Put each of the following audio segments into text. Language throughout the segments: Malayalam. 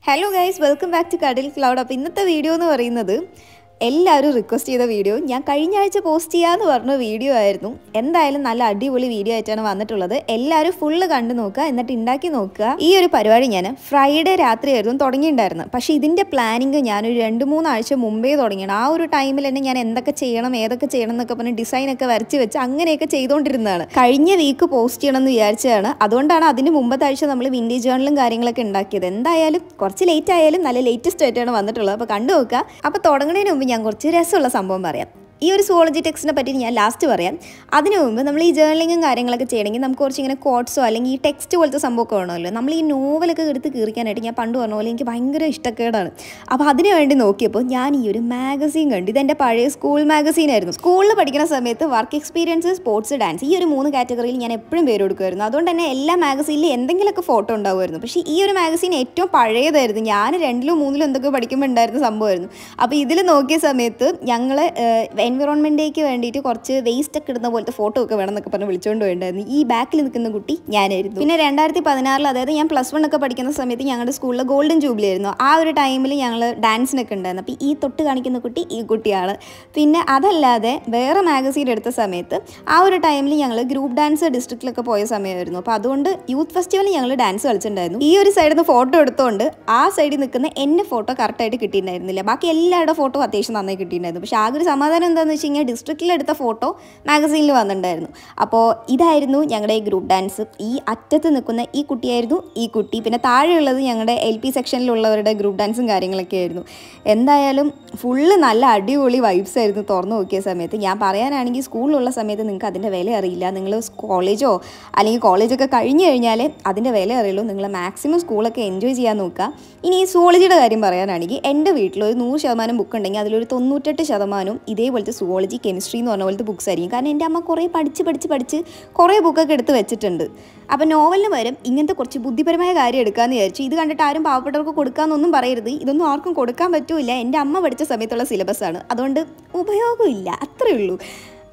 Hello guys, welcome back to Cuddle Cloud. അപ്പോൾ ഇന്നത്തെ വീഡിയോ എന്ന് പറയുന്നത് എല്ലാവരും റിക്വസ്റ്റ് ചെയ്ത വീഡിയോ ഞാൻ കഴിഞ്ഞ ആഴ്ച പോസ്റ്റ് ചെയ്യാന്ന് പറഞ്ഞ വീഡിയോ ആയിരുന്നു. എന്തായാലും നല്ല അടിപൊളി വീഡിയോ ആയിട്ടാണ് വന്നിട്ടുള്ളത്. എല്ലാവരും ഫുള്ള് കണ്ടു നോക്കുക, എന്നിട്ട് ഉണ്ടാക്കി നോക്കുക. ഈ ഒരു പരിപാടി ഞാൻ ഫ്രൈഡേ രാത്രിയായിരുന്നു തുടങ്ങിയിട്ടുണ്ടായിരുന്നു. പക്ഷേ ഇതിൻ്റെ പ്ലാനിങ് ഞാനൊരു 2-3 ആഴ്ച മുമ്പേ തുടങ്ങിയാണ്. ആ ഒരു ടൈമിൽ തന്നെ ഞാൻ എന്തൊക്കെ ചെയ്യണം, ഏതൊക്കെ ചെയ്യണം എന്നൊക്കെ പറഞ്ഞ് ഡിസൈനൊക്കെ വരച്ച് വെച്ച് അങ്ങനെയൊക്കെ ചെയ്തുകൊണ്ടിരുന്നതാണ്. കഴിഞ്ഞ വീക്ക് പോസ്റ്റ് ചെയ്യണമെന്ന് വിചാരിച്ചതാണ്. അതുകൊണ്ടാണ് അതിന് മുമ്പത്തെ ആഴ്ച നമ്മൾ വിൻറ്റേജ് ജേർണലും കാര്യങ്ങളൊക്കെ ഉണ്ടാക്കിയത്. എന്തായാലും കുറച്ച് ലേറ്റ് ആയാലും നല്ല ലേറ്റസ്റ്റ് ആയിട്ടാണ് വന്നിട്ടുള്ളത്. അപ്പോൾ കണ്ടു നോക്കുക. അപ്പോൾ തുടങ്ങുന്നതിന് മുമ്പ് ഞാൻ കുറച്ച് രസമുള്ള സംഭവം പറയാം. ഈ ഒരു സുവോളജി ടെക്സ്റ്റിനെ പറ്റി ഞാൻ ലാസ്റ്റ് പറയാം. അതിനു മുമ്പ് നമ്മൾ ഈ ജേർണലിങ്ങും കാര്യങ്ങളൊക്കെ ചെയ്യണമെങ്കിൽ നമുക്ക് കുറച്ച് ഇങ്ങനെ കോട്ട്സോ അല്ലെങ്കിൽ ഈ ടെക്സ്റ്റ് പോലത്തെ സംഭവമൊക്കെ വേണമല്ലോ. നമ്മൾ ഈ നോവലൊക്കെ എടുത്ത് കീറിക്കാനായിട്ട് ഞാൻ പണ്ട് പറഞ്ഞ പോലെ എനിക്ക് ഭയങ്കര ഇഷ്ടക്കേടാണ്. അപ്പോൾ അതിനു വേണ്ടി നോക്കിയപ്പോൾ ഞാൻ ഈ ഒരു മാഗസീൻ കണ്ടു. ഇതെൻ്റെ പഴയ സ്കൂൾ മാഗസീനായിരുന്നു. സ്കൂളിൽ പഠിക്കുന്ന സമയത്ത് വർക്ക് എക്സ്പീരിയൻസ്, സ്പോർട്സ്, ഡാൻസ്, ഈ ഒരു 3 കാറ്റഗറിയിൽ ഞാൻ എപ്പോഴും പേര് കൊടുക്കുമായിരുന്നു. അതുകൊണ്ട് തന്നെ എല്ലാ മാഗസീനിലും എന്തെങ്കിലുമൊക്കെ ഫോട്ടോ ഉണ്ടാവുമായിരുന്നു. പക്ഷേ ഈ ഒരു മാഗസീൻ ഏറ്റവും പഴയതായിരുന്നു. ഞാൻ 2-3 എന്തൊക്കെ പഠിക്കുമ്പോൾ ഉണ്ടായിരുന്ന സംഭവമായിരുന്നു. അപ്പോൾ ഇതിൽ നോക്കിയ സമയത്ത് ഞങ്ങൾ എൻവിറോൺമെൻറ്റ് ഡേക്ക് വേണ്ടിയിട്ട് കുറച്ച് വേസ്റ്റ് ഒക്കെ ഇടുന്ന പോലത്തെ ഫോട്ടോ ഒക്കെ വേണം എന്നൊക്കെ പറഞ്ഞ് വിളിച്ചുകൊണ്ട് പോയിട്ടുണ്ടായിരുന്നു. ഈ ബാക്കിൽ നിൽക്കുന്ന കുട്ടി ഞാനായിരുന്നു. പിന്നെ 2016 അതായത് ഞാൻ +1 ഒക്കെ പഠിക്കുന്ന സമയത്ത് ഞങ്ങളുടെ സ്കൂളിൽ ഗോൾഡൻ ജൂബിലി ആയിരുന്നു. ആ ഒരു ടൈമിൽ ഞങ്ങൾ ഡാൻസിനൊക്കെ ഉണ്ടായിരുന്നു. അപ്പോൾ ഈ തൊട്ട് കാണിക്കുന്ന കുട്ടി ഈ കുട്ടിയാണ്. പിന്നെ അതല്ലാതെ വേറെ മാഗസീൻ എടുത്ത സമയത്ത് ആ ഒരു ടൈമിൽ ഞങ്ങൾ ഗ്രൂപ്പ് ഡാൻസ് ഡിസ്ട്രിക്റ്റിലൊക്കെ പോയ സമയമായിരുന്നു. അപ്പോൾ അതുകൊണ്ട് യൂത്ത് ഫെസ്റ്റിവലിൽ ഞങ്ങൾ ഡാൻസ് കളിച്ചിട്ടുണ്ടായിരുന്നു. ഈ ഒരു സൈഡിൽ നിന്ന് ഫോട്ടോ എടുത്തുകൊണ്ട് ആ സൈഡിൽ നിൽക്കുന്ന എൻ്റെ ഫോട്ടോ കറക്റ്റായിട്ട് കിട്ടിയിട്ടുണ്ടായിരുന്നില്ല. ബാക്കി എല്ലാവരുടെ ഫോട്ടോ അത്യാവശ്യം നന്നായി കിട്ടിയിട്ടുണ്ടായിരുന്നു. പക്ഷേ ആകെ ഒരു സമാധാനം എന്താണെന്ന് വെച്ച് കഴിഞ്ഞാൽ ഡിസ്ട്രിക്റ്റിലെടുത്ത ഫോട്ടോ മാഗസീനിൽ വന്നിട്ടുണ്ടായിരുന്നു. അപ്പോൾ ഇതായിരുന്നു ഞങ്ങളുടെ ഗ്രൂപ്പ് ഡാൻസ്. ഈ അറ്റത്ത് നിൽക്കുന്ന ഈ കുട്ടിയായിരുന്നു ഈ കുട്ടി. പിന്നെ താഴെയുള്ളത് ഞങ്ങളുടെ LP സെക്ഷനിലുള്ളവരുടെ ഗ്രൂപ്പ് ഡാൻസും കാര്യങ്ങളൊക്കെ ആയിരുന്നു. എന്തായാലും ഫുള്ള് നല്ല അടിപൊളി വൈബ്സ് ആയിരുന്നു തുറന്നു നോക്കിയ സമയത്ത്. ഞാൻ പറയാനാണെങ്കിൽ സ്കൂളിലുള്ള സമയത്ത് നിങ്ങൾക്ക് അതിൻ്റെ വില അറിയില്ല. നിങ്ങൾ കോളേജോ അല്ലെങ്കിൽ കോളേജൊക്കെ കഴിഞ്ഞ് കഴിഞ്ഞാൽ അതിൻ്റെ വില അറിയുള്ളൂ. നിങ്ങൾ മാക്സിമം സ്കൂളൊക്കെ എൻജോയ് ചെയ്യാൻ നോക്കുക. ഇനി ഈ സുവോളജിയുടെ കാര്യം പറയാനാണെങ്കിൽ എൻ്റെ വീട്ടിൽ ഒരു 100% ബുക്ക് ഉണ്ടെങ്കിൽ അതിലൊരു 98% ഇതേപോലത്തെ സുവോളജി, കെമിസ്ട്രി എന്ന് പറഞ്ഞ പോലത്തെ ബുക്സ് ആയിരിക്കും. കാരണം എൻ്റെ അമ്മ കുറേ പഠിച്ച് കുറേ ബുക്കൊക്കെ എടുത്ത് വെച്ചിട്ടുണ്ട്. അപ്പോൾ നോവലിന് പകരം ഇങ്ങനത്തെ കുറച്ച് ബുദ്ധിപരമായ കാര്യം എടുക്കാമെന്ന് വിചാരിച്ചു. ഇത് കണ്ടിട്ട് ആരും പാവപ്പെട്ടവർക്ക് കൊടുക്കാമെന്നൊന്നും പറയരുത്. ഇതൊന്നും ആർക്കും കൊടുക്കാൻ പറ്റില്ല. എൻ്റെ അമ്മ പഠിച്ച സമയത്തുള്ള സിലബസാണ്. അതുകൊണ്ട് ഉപയോഗമില്ല, അത്രയേ ഉള്ളൂ.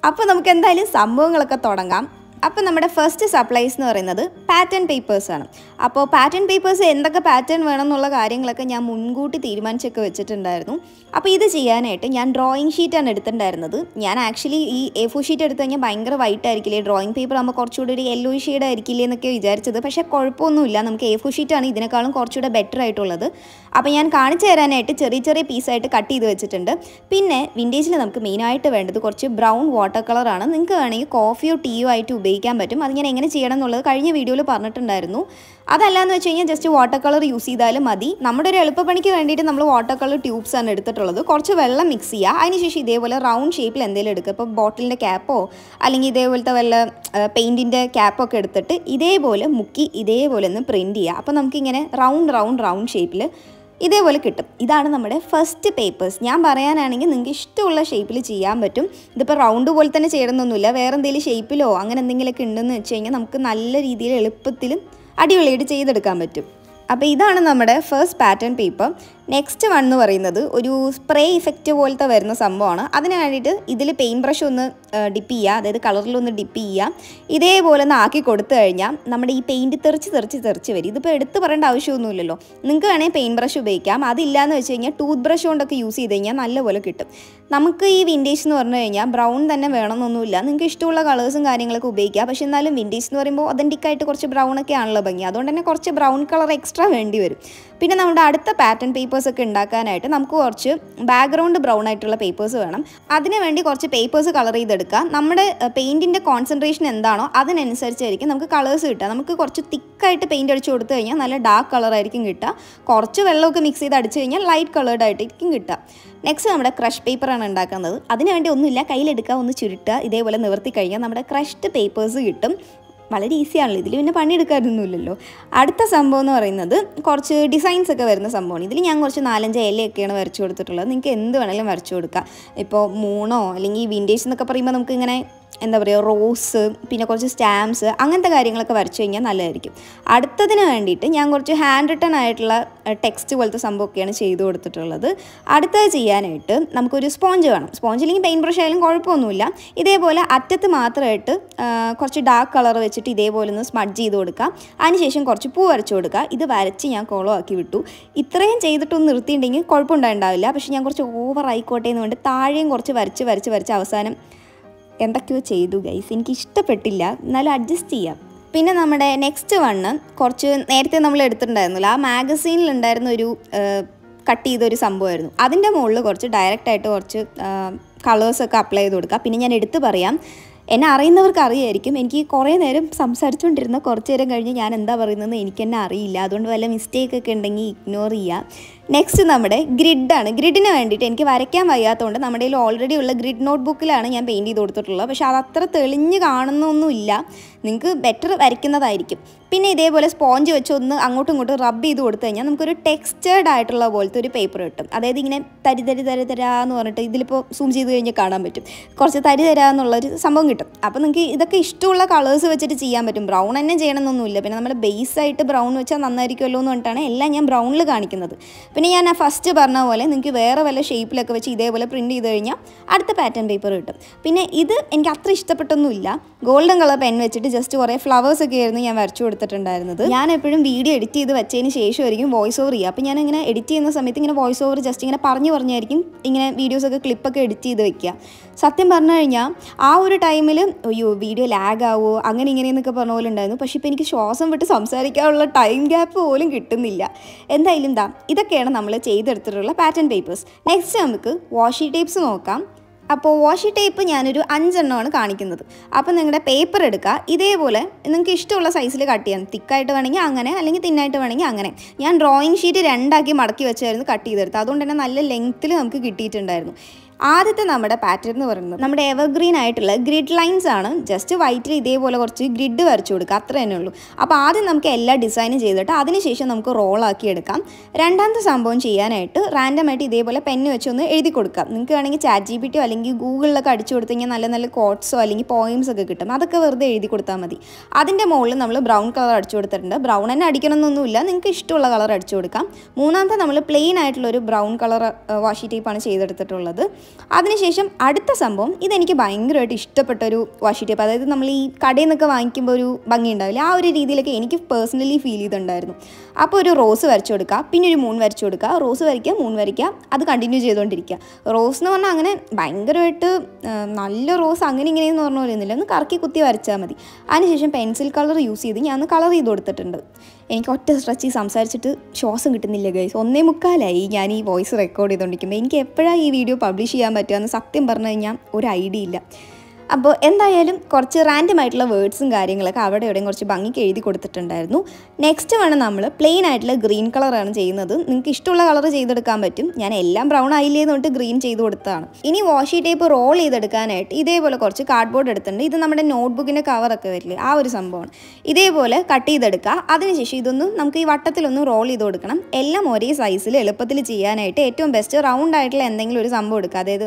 അപ്പോൾ നമുക്ക് എന്തായാലും സംഭവങ്ങളൊക്കെ തുടങ്ങാം. അപ്പോൾ നമ്മുടെ ഫസ്റ്റ് സപ്ലൈസ് എന്ന് പറയുന്നത് പാറ്റേൺ പേപ്പേഴ്സാണ്. അപ്പോൾ പാറ്റേൺ പേപ്പേഴ്സ് എന്തൊക്കെ പാറ്റേൺ വേണം എന്നുള്ള കാര്യങ്ങളൊക്കെ ഞാൻ മുൻകൂട്ടി തീരുമാനിച്ചൊക്കെ വെച്ചിട്ടുണ്ടായിരുന്നു. അപ്പോൾ ഇത് ചെയ്യാനായിട്ട് ഞാൻ ഡ്രോയിങ് ഷീറ്റാണ് എടുത്തിട്ടുണ്ടായിരുന്നത്. ഞാൻ ആക്ച്വലി ഈ A4 ഷീറ്റ് എടുത്ത് കഴിഞ്ഞാൽ ഭയങ്കര വൈറ്റ് ആയിരിക്കില്ലേ, ഡ്രോയിങ് പേപ്പർ ആകുമ്പോൾ കുറച്ചുകൂടി ഒരു യെല്ലോ ഷെയ്ഡ് ആയിരിക്കില്ലേ എന്നൊക്കെ വിചാരിച്ചത്. പക്ഷേ കുഴപ്പമൊന്നുമില്ല, നമുക്ക് A4 ഷീറ്റാണ് ഇതിനേക്കാളും കുറച്ചുകൂടെ ബെറ്റർ ആയിട്ടുള്ളത്. അപ്പോൾ ഞാൻ കാണിച്ചു തരാനായിട്ട് ചെറിയ പീസായിട്ട് കട്ട് ചെയ്ത് വെച്ചിട്ടുണ്ട്. പിന്നെ വിൻറ്റേജിൽ നമുക്ക് മെയിനായിട്ട് വേണ്ടത് കുറച്ച് ബ്രൗൺ വാട്ടർ കളറാണ്. നിങ്ങൾക്ക് വേണമെങ്കിൽ കോഫിയോ ടീയോ ആയിട്ട് ഉപയോഗിക്കാൻ പറ്റും. അത് ഞാൻ എങ്ങനെ ചെയ്യണം എന്നുള്ളത് കഴിഞ്ഞ വീഡിയോയിൽ പറഞ്ഞിട്ടുണ്ടായിരുന്നു. അതല്ലാന്ന് വെച്ച് കഴിഞ്ഞാൽ ജസ്റ്റ് വാട്ടർ കളർ യൂസ് ചെയ്താലും മതി. നമ്മുടെ ഒരു എളുപ്പപ്പണിക്ക് വേണ്ടിയിട്ട് നമ്മൾ വാട്ടർ കളർ ട്യൂബ്സ് ആണ് എടുത്തിട്ടുള്ളത്. കുറച്ച് വെള്ളം മിക്സ് ചെയ്യുക. അതിനുശേഷം ഇതേപോലെ റൗണ്ട് ഷേപ്പിൽ എന്തെങ്കിലും എടുക്കുക. ഇപ്പോൾ ബോട്ടിലിൻ്റെ ക്യാപ്പോ അല്ലെങ്കിൽ ഇതേപോലത്തെ വല്ല പെയിൻറ്റിൻ്റെ ക്യാപ്പൊക്കെ എടുത്തിട്ട് ഇതേപോലെ മുക്കി ഇതേപോലെ ഒന്ന് പ്രിൻറ്റ് ചെയ്യുക. അപ്പോൾ നമുക്കിങ്ങനെ റൗണ്ട് ഷേപ്പിൽ ഇതേപോലെ കിട്ടും. ഇതാണ് നമ്മുടെ ഫസ്റ്റ് പേപ്പേഴ്സ്. ഞാൻ പറയാനാണെങ്കിൽ നിങ്ങൾക്ക് ഇഷ്ടമുള്ള ഷേപ്പിൽ ചെയ്യാൻ പറ്റും. ഇതിപ്പോൾ റൗണ്ട് പോലെ തന്നെ ചെയ്യണമെന്നൊന്നുമില്ല. വേറെ എന്തെങ്കിലും ഷേപ്പിലോ അങ്ങനെ എന്തെങ്കിലുമൊക്കെ ഉണ്ടെന്ന് വെച്ച് കഴിഞ്ഞാൽ നമുക്ക് നല്ല രീതിയിൽ എളുപ്പത്തിലും അടിപൊളിയായിട്ട് ചെയ്തെടുക്കാൻ പറ്റും. അപ്പോൾ ഇതാണ് നമ്മുടെ first pattern paper. Next one എന്ന് പറയുന്നത് ഒരു സ്പ്രേ ഇഫക്റ്റ് പോലത്തെ വരുന്ന സംഭവമാണ്. അതിന് വേണ്ടിയിട്ട് ഇതിൽ പെയിൻറ്റ് ബ്രഷ് ഒന്ന് ഡിപ്പ് ചെയ്യുക, അതായത് കളറിലൊന്ന് ഡിപ്പ് ചെയ്യുക. ഇതേപോലെ ഒന്ന് ആക്കി കൊടുത്തു കഴിഞ്ഞാൽ നമ്മുടെ ഈ പെയിൻറ്റ് തെറിച്ച് വരും. ഇതിപ്പോൾ എടുത്ത് പറയേണ്ട ആവശ്യമൊന്നുമില്ലല്ലോ. നിങ്ങൾക്ക് വേണമെങ്കിൽ പെയിൻറ്റ് ബ്രഷ് ഉപയോഗിക്കാം. അതില്ലാന്ന് വെച്ച് കഴിഞ്ഞാൽ ടൂത്ത് ബ്രഷ് കൊണ്ടൊക്കെ യൂസ് ചെയ്ത് കഴിഞ്ഞാൽ നല്ലപോലെ കിട്ടും. നമുക്ക് ഈ വിൻറ്റേജ് എന്ന് പറഞ്ഞു കഴിഞ്ഞാൽ ബ്രൗൺ തന്നെ വേണമെന്നൊന്നുമില്ല. നിങ്ങൾക്ക് ഇഷ്ടമുള്ള കളേഴ്സും കാര്യങ്ങളൊക്കെ ഉപയോഗിക്കാം. പക്ഷേ എന്നാലും വിൻറ്റേജ് എന്ന് പറയുമ്പോൾ ഒതൻറ്റിക്കായിട്ട് കുറച്ച് ബ്രൗൺ ഒക്കെ ആണല്ലോ ഭംഗി. അതുകൊണ്ട് തന്നെ കുറച്ച് ബ്രൗൺ കളർ എക്സ്ട്രാ വേണ്ടി വരും. പിന്നെ നമ്മുടെ അടുത്ത പാറ്റേൺ പേപ്പേഴ്സൊക്കെ ഉണ്ടാക്കാനായിട്ട് നമുക്ക് കുറച്ച് ബാക്ക്ഗ്രൗണ്ട് ബ്രൗൺ ആയിട്ടുള്ള പേപ്പേഴ്സ് വേണം. അതിന് വേണ്ടി കുറച്ച് പേപ്പേഴ്സ് കളർ ചെയ്തെടുക്കുക. നമ്മുടെ പെയിൻറ്റിൻ്റെ കോൺസെൻട്രേഷൻ എന്താണോ അതിനനുസരിച്ചായിരിക്കും നമുക്ക് കളേഴ്സ് കിട്ടുക. നമുക്ക് കുറച്ച് തിക്കായിട്ട് പെയിൻറ്റ് അടിച്ച് കൊടുത്തു കഴിഞ്ഞാൽ നല്ല ഡാർക്ക് കളറായിരിക്കും കിട്ടുക. കുറച്ച് വെള്ളമൊക്കെ മിക്സ് ചെയ്ത് അടിച്ച് കഴിഞ്ഞാൽ ലൈറ്റ് കളേർഡ് ആയിട്ടായിരിക്കും കിട്ടുക. നെക്സ്റ്റ് നമ്മുടെ ക്രഷ് പേപ്പറാണ് ഉണ്ടാക്കുന്നത്. അതിനുവേണ്ടി ഒന്നുമില്ല, കയ്യിലെടുക്കുക, ഒന്ന് ചുരുട്ടുക, ഇതേപോലെ നിവർത്തി കഴിഞ്ഞാൽ നമ്മുടെ ക്രഷ്ഡ് പേപ്പേഴ്സ് കിട്ടും. വളരെ ഈസിയാണല്ലോ, ഇതിൽ പിന്നെ പണിയെടുക്കാറൊന്നുമില്ലല്ലോ. അടുത്ത സംഭവം എന്ന് പറയുന്നത് കുറച്ച് ഡിസൈൻസ് ഒക്കെ വരുന്ന സംഭവമാണ്. ഇതിൽ ഞാൻ കുറച്ച് 4-5 ഇലയൊക്കെയാണ് വരച്ചു കൊടുത്തിട്ടുള്ളത്. നിങ്ങൾക്ക് എന്ത് വേണമെങ്കിലും വരച്ചു കൊടുക്കാം. ഇപ്പോൾ മൂണോ അല്ലെങ്കിൽ വിൻറ്റേജ് എന്നൊക്കെ പറയുമ്പോൾ നമുക്കിങ്ങനെ എന്താ പറയുക റോസ് പിന്നെ കുറച്ച് സ്റ്റാമ്പ്സ് അങ്ങനത്തെ കാര്യങ്ങളൊക്കെ വരച്ചു കഴിഞ്ഞാൽ നല്ലതായിരിക്കും. അടുത്തതിന് വേണ്ടിയിട്ട് ഞാൻ കുറച്ച് ഹാൻഡ് റിട്ടൺ ആയിട്ടുള്ള ടെക്സ്റ്റ് പോലത്തെ സംഭവമൊക്കെയാണ് ചെയ്തു കൊടുത്തിട്ടുള്ളത്. അടുത്തത് ചെയ്യാനായിട്ട് നമുക്കൊരു സ്പോഞ്ച് വേണം. സ്പോഞ്ച് ഇല്ലെങ്കിൽ പെയിൻറ്റ് ബ്രഷ് ആയാലും കുഴപ്പമൊന്നുമില്ല. ഇതേപോലെ അറ്റത്ത് മാത്രമായിട്ട് കുറച്ച് ഡാർക്ക് കളർ വെച്ചിട്ട് ഇതേപോലെ ഒന്ന് സ്മഡ്ജ് ചെയ്ത് കൊടുക്കുക. അതിനുശേഷം കുറച്ച് പൂ വരച്ചു കൊടുക്കുക. ഇത് വരച്ച് ഞാൻ കോളം ആക്കി വിട്ടു. ഇത്രയും ചെയ്തിട്ടൊന്ന് നിർത്തിയിട്ടുണ്ടെങ്കിൽ കുഴപ്പമുണ്ടാവില്ല. പക്ഷേ ഞാൻ കുറച്ച് ഓവർ ആയിക്കോട്ടെ എന്ന് വേണ്ടി താഴെയും കുറച്ച് വരച്ച് അവസാനം എന്തൊക്കെയോ ചെയ്തു ഗൈസ്. എനിക്ക് ഇഷ്ടപ്പെട്ടില്ല, എന്നാലും അഡ്ജസ്റ്റ് ചെയ്യാം. പിന്നെ നമ്മുടെ നെക്സ്റ്റ് വണ്ണ് കുറച്ച് നേരത്തെ നമ്മൾ എടുത്തിട്ടുണ്ടായിരുന്നില്ല, ആ മാഗസീനിലുണ്ടായിരുന്ന ഒരു കട്ട് ചെയ്തൊരു സംഭവമായിരുന്നു. അതിൻ്റെ മുകളിൽ കുറച്ച് ഡയറക്റ്റായിട്ട് കുറച്ച് കളേഴ്സൊക്കെ അപ്ലൈ ചെയ്ത് കൊടുക്കുക. പിന്നെ ഞാൻ എടുത്ത് പറയാം, എന്നെ അറിയുന്നവർക്ക് അറിയായിരിക്കും, എനിക്ക് കുറേ നേരം സംസാരിച്ചുകൊണ്ടിരുന്ന കുറച്ച് നേരം കഴിഞ്ഞ് ഞാൻ എന്താ പറയുന്നതെന്ന് എനിക്ക് തന്നെ അറിയില്ല. അതുകൊണ്ട് വല്ല മിസ്റ്റേക്കൊക്കെ ഉണ്ടെങ്കിൽ ഇഗ്നോർ ചെയ്യുക. നെക്സ്റ്റ് നമ്മുടെ ഗ്രിഡാണ്. ഗ്രിഡിന് വേണ്ടിയിട്ട് എനിക്ക് വരയ്ക്കാൻ വയ്യാത്തതുകൊണ്ട് നമ്മുടെ കയ്യിൽ ഓൾറെഡി ഉള്ള ഗ്രിഡ് നോട്ട് ബുക്കിലാണ് ഞാൻ പെയിൻറ്റ് ചെയ്ത് കൊടുത്തിട്ടുള്ളത്. പക്ഷേ അതത്ര തെളിഞ്ഞ് കാണുന്നൊന്നുമില്ല, നിങ്ങൾക്ക് ബെറ്റർ വരയ്ക്കുന്നതായിരിക്കും. പിന്നെ ഇതേപോലെ സ്പോഞ്ച് വെച്ച് ഒന്ന് അങ്ങോട്ടും ഇങ്ങോട്ടും റബ്ബ് ചെയ്ത് കൊടുത്തു കഴിഞ്ഞാൽ നമുക്കൊരു ടെക്സ്റ്റേർഡ് ആയിട്ടുള്ള പോലത്തെ ഒരു പേപ്പർ കിട്ടും. അതായത് ഇങ്ങനെ തരാന്ന് പറഞ്ഞിട്ട് ഇതിലിപ്പോൾ സൂം ചെയ്ത് കഴിഞ്ഞാൽ കാണാൻ പറ്റും, കുറച്ച് തരാന്നുള്ളൊരു സംഭവം കിട്ടും. അപ്പോൾ നിങ്ങൾക്ക് ഇതൊക്കെ ഇഷ്ടമുള്ള കളേഴ്സ് വെച്ചിട്ട് ചെയ്യാൻ പറ്റും. ബ്രൗൺ തന്നെ ചെയ്യണമെന്നൊന്നുമില്ല. പിന്നെ നമ്മൾ ബേസായിട്ട് ബ്രൗൺ വെച്ചാൽ നന്നായിരിക്കുമല്ലോ എന്ന് പറഞ്ഞിട്ടാണ് എല്ലാം ഞാൻ ബ്രൗണിൽ കാണിക്കുന്നത്. പിന്നെ ഞാൻ ഫസ്റ്റ് പറഞ്ഞ പോലെ നിങ്ങൾക്ക് വേറെ വല്ല ഷേപ്പിലൊക്കെ വെച്ച് ഇതേപോലെ പ്രിൻറ്റ് ചെയ്ത് കഴിഞ്ഞാൽ അടുത്ത പാറ്റേൺ പേപ്പർ കിട്ടും. പിന്നെ ഇത് എനിക്ക് അത്ര ഇഷ്ടപ്പെട്ടൊന്നുമില്ല. ഗോൾഡൻ കളർ പെൻ വെച്ചിട്ട് ജസ്റ്റ് കുറേ ഫ്ലവേഴ്സൊക്കെ ആയിരുന്നു ഞാൻ വരച്ചു കൊടുത്തിട്ടുണ്ടായിരുന്നത്. ഞാൻ എപ്പോഴും വീഡിയോ എഡിറ്റ് ചെയ്ത് വെച്ചതിന് ശേഷമായിരിക്കും വോയിസ് ഓവർ ചെയ്യുക. അപ്പോൾ ഞാനിങ്ങനെ എഡിറ്റ് ചെയ്യുന്ന സമയത്ത് ഇങ്ങനെ വോയിസ് ഓവർ ജസ്റ്റ് ഇങ്ങനെ പറഞ്ഞായിരിക്കും ഇങ്ങനെ വീഡിയോസൊക്കെ ക്ലിപ്പൊക്കെ എഡിറ്റ് ചെയ്ത് വെക്കുക. സത്യം പറഞ്ഞു കഴിഞ്ഞാൽ ആ ഒരു ടൈമിൽ അയ്യോ വീഡിയോ ലാഗ് ആവുമോ അങ്ങനെ ഇങ്ങനെയെന്നൊക്കെ പറഞ്ഞ പോലെ ഉണ്ടായിരുന്നു. പക്ഷേ ഇപ്പോൾ എനിക്ക് ശ്വാസം വിട്ട് സംസാരിക്കാനുള്ള ടൈം ഗ്യാപ്പ് പോലും കിട്ടുന്നില്ല. എന്തായാലും ഇതൊക്കെയാണ് നമ്മൾ ചെയ്തെടുത്തിട്ടുള്ള പാറ്റേൺ പേപ്പേഴ്സ്. നെക്സ്റ്റ് നമുക്ക് വാഷി ടേപ്സ് നോക്കാം. അപ്പോൾ വാഷി ടേപ്പ് ഞാനൊരു 5 എണ്ണമാണ് കാണിക്കുന്നത്. അപ്പോൾ നിങ്ങളുടെ പേപ്പർ എടുക്കുക, ഇതേപോലെ നിങ്ങൾക്ക് ഇഷ്ടമുള്ള സൈസിൽ കട്ട് ചെയ്യാം. തിക്കായിട്ട് വേണമെങ്കിൽ അങ്ങനെ, അല്ലെങ്കിൽ തിന്നായിട്ട് വേണമെങ്കിൽ അങ്ങനെ. ഞാൻ ഡ്രോയിങ് ഷീറ്റ് 2 മടക്കി വെച്ചായിരുന്നു കട്ട് ചെയ്തെടുത്തത്. അതുകൊണ്ട് തന്നെ നല്ല ലെങ്ത്തിൽ നമുക്ക് കിട്ടിയിട്ടുണ്ടായിരുന്നു. ആദ്യത്തെ നമ്മുടെ പാറ്റേൺ എന്ന് പറയുന്നത് നമ്മുടെ എവർഗ്രീൻ ആയിട്ടുള്ള ഗ്രിഡ് ലൈൻസ് ആണ്. ജസ്റ്റ് വൈറ്റിൽ ഇതേപോലെ കുറച്ച് ഗ്രിഡ് വരച്ചു കൊടുക്കുക, അത്ര തന്നെ ഉള്ളൂ. അപ്പോൾ ആദ്യം നമുക്ക് എല്ലാ ഡിസൈനും ചെയ്തിട്ട് അതിനുശേഷം നമുക്ക് റോളാക്കി എടുക്കാം. രണ്ടാമത്തെ സംഭവം ചെയ്യാനായിട്ട് റാൻഡമായിട്ട് ഇതേപോലെ പെന്ന് വെച്ചൊന്ന് എഴുതി കൊടുക്കാം. നിങ്ങൾക്ക് വേണമെങ്കിൽ ChatGPT അല്ലെങ്കിൽ ഗൂഗിളിലൊക്കെ അടിച്ചു കൊടുത്തു കഴിഞ്ഞാൽ നല്ല നല്ല കോട്ട്സോ അല്ലെങ്കിൽ പോയിംസ് ഒക്കെ കിട്ടും. അതൊക്കെ വെറുതെ എഴുതി കൊടുത്താൽ മതി. അതിൻ്റെ മുകളിൽ നമ്മൾ ബ്രൗൺ കളർ അടിച്ചു കൊടുത്തിട്ടുണ്ട്. ബ്രൗൺ തന്നെ അടിക്കണമെന്നൊന്നുമില്ല, നിങ്ങൾക്ക് ഇഷ്ടമുള്ള കളർ അടിച്ചു കൊടുക്കാം. മൂന്നാമത്തെ നമ്മൾ പ്ലെയിൻ ആയിട്ടുള്ളൊരു ബ്രൗൺ കളർ വാഷി ടേപ്പാണ് ചെയ്തെടുത്തിട്ടുള്ളത്. അതിനുശേഷം അടുത്ത സംഭവം ഇതെനിക്ക് ഭയങ്കരമായിട്ട് ഇഷ്ടപ്പെട്ടൊരു വാഷി ടേപ്പ്. അതായത് നമ്മൾ ഈ കടയിൽ നിന്നൊക്കെ വാങ്ങിക്കുമ്പോൾ ഒരു ഭംഗി ഉണ്ടാവില്ല, ആ ഒരു രീതിയിലൊക്കെ എനിക്ക് പേഴ്സണലി ഫീൽ ചെയ്തിട്ടുണ്ടായിരുന്നു. അപ്പോൾ ഒരു റോസ് വരച്ചു കൊടുക്കുക, പിന്നെ ഒരു മൂൺ വരച്ചു കൊടുക്കുക, റോസ് വരയ്ക്കുക, മൂൺ വരയ്ക്കുക, അത് കണ്ടിന്യൂ ചെയ്തുകൊണ്ടിരിക്കുക. റോസ് എന്ന് പറഞ്ഞാൽ അങ്ങനെ ഭയങ്കരമായിട്ട് നല്ല റോസ് അങ്ങനെ ഇങ്ങനെയെന്ന് പറഞ്ഞ പോലെ ഒന്നുമില്ല, ഒന്ന് കറക്കി കുത്തി വരച്ചാൽ മതി. അതിനുശേഷം പെൻസിൽ കളർ യൂസ് ചെയ്ത് ഞാൻ ഒന്ന് കളർ ചെയ്ത് കൊടുത്തിട്ടുണ്ട്. എനിക്ക് ഒറ്റ സ്ട്രെച്ച് സംസാരിച്ചിട്ട് ശ്വാസം കിട്ടുന്നില്ല ഗൈസ്. 1:45 ഞാൻ ഈ വോയിസ് റെക്കോർഡ് ചെയ്തുകൊണ്ടിരിക്കുമ്പോൾ. എനിക്ക് എപ്പോഴാണ് ഈ വീഡിയോ പബ്ലിഷ് ചെയ്യാൻ പറ്റുകയെന്ന് സത്യം പറഞ്ഞു കഴിഞ്ഞാൽ ഒരു ഐഡിയ ഇല്ല. അപ്പോൾ എന്തായാലും കുറച്ച് റാൻഡം ആയിട്ടുള്ള വേർഡ്സും കാര്യങ്ങളൊക്കെ അവിടെ എവിടെയും കുറച്ച് ഭംഗിക്ക് എഴുതി കൊടുത്തിട്ടുണ്ടായിരുന്നു. നെക്സ്റ്റ് വേണം നമ്മൾ പ്ലെയിൻ ആയിട്ടുള്ള ഗ്രീൻ കളറാണ് ചെയ്യുന്നത്. നിങ്ങൾക്ക് ഇഷ്ടമുള്ള കളർ ചെയ്തെടുക്കാൻ പറ്റും. ഞാൻ എല്ലാം ബ്രൗൺ ആയില്ലേന്ന് തൊട്ട് ഗ്രീൻ ചെയ്ത് കൊടുത്തതാണ്. ഇനി വാഷി ടേപ്പ് റോൾ ചെയ്തെടുക്കാനായിട്ട് ഇതേപോലെ കുറച്ച് കാർഡ്ബോർഡ് എടുത്തിട്ടുണ്ട്. ഇത് നമ്മുടെ നോട്ട്ബുക്കിൻ്റെ കവറൊക്കെ വരില്ലേ, ആ ഒരു സംഭവമാണ്. ഇതേപോലെ കട്ട് ചെയ്തെടുക്കുക. അതിനുശേഷം ഇതൊന്നും നമുക്ക് ഈ വട്ടത്തിലൊന്നും റോൾ ചെയ്ത് കൊടുക്കണം. എല്ലാം ഒരേ സൈസിൽ എളുപ്പത്തിൽ ചെയ്യാനായിട്ട് ഏറ്റവും ബെസ്റ്റ് റൗണ്ട് ആയിട്ടുള്ള എന്തെങ്കിലും ഒരു സംഭവം എടുക്കുക. അതായത്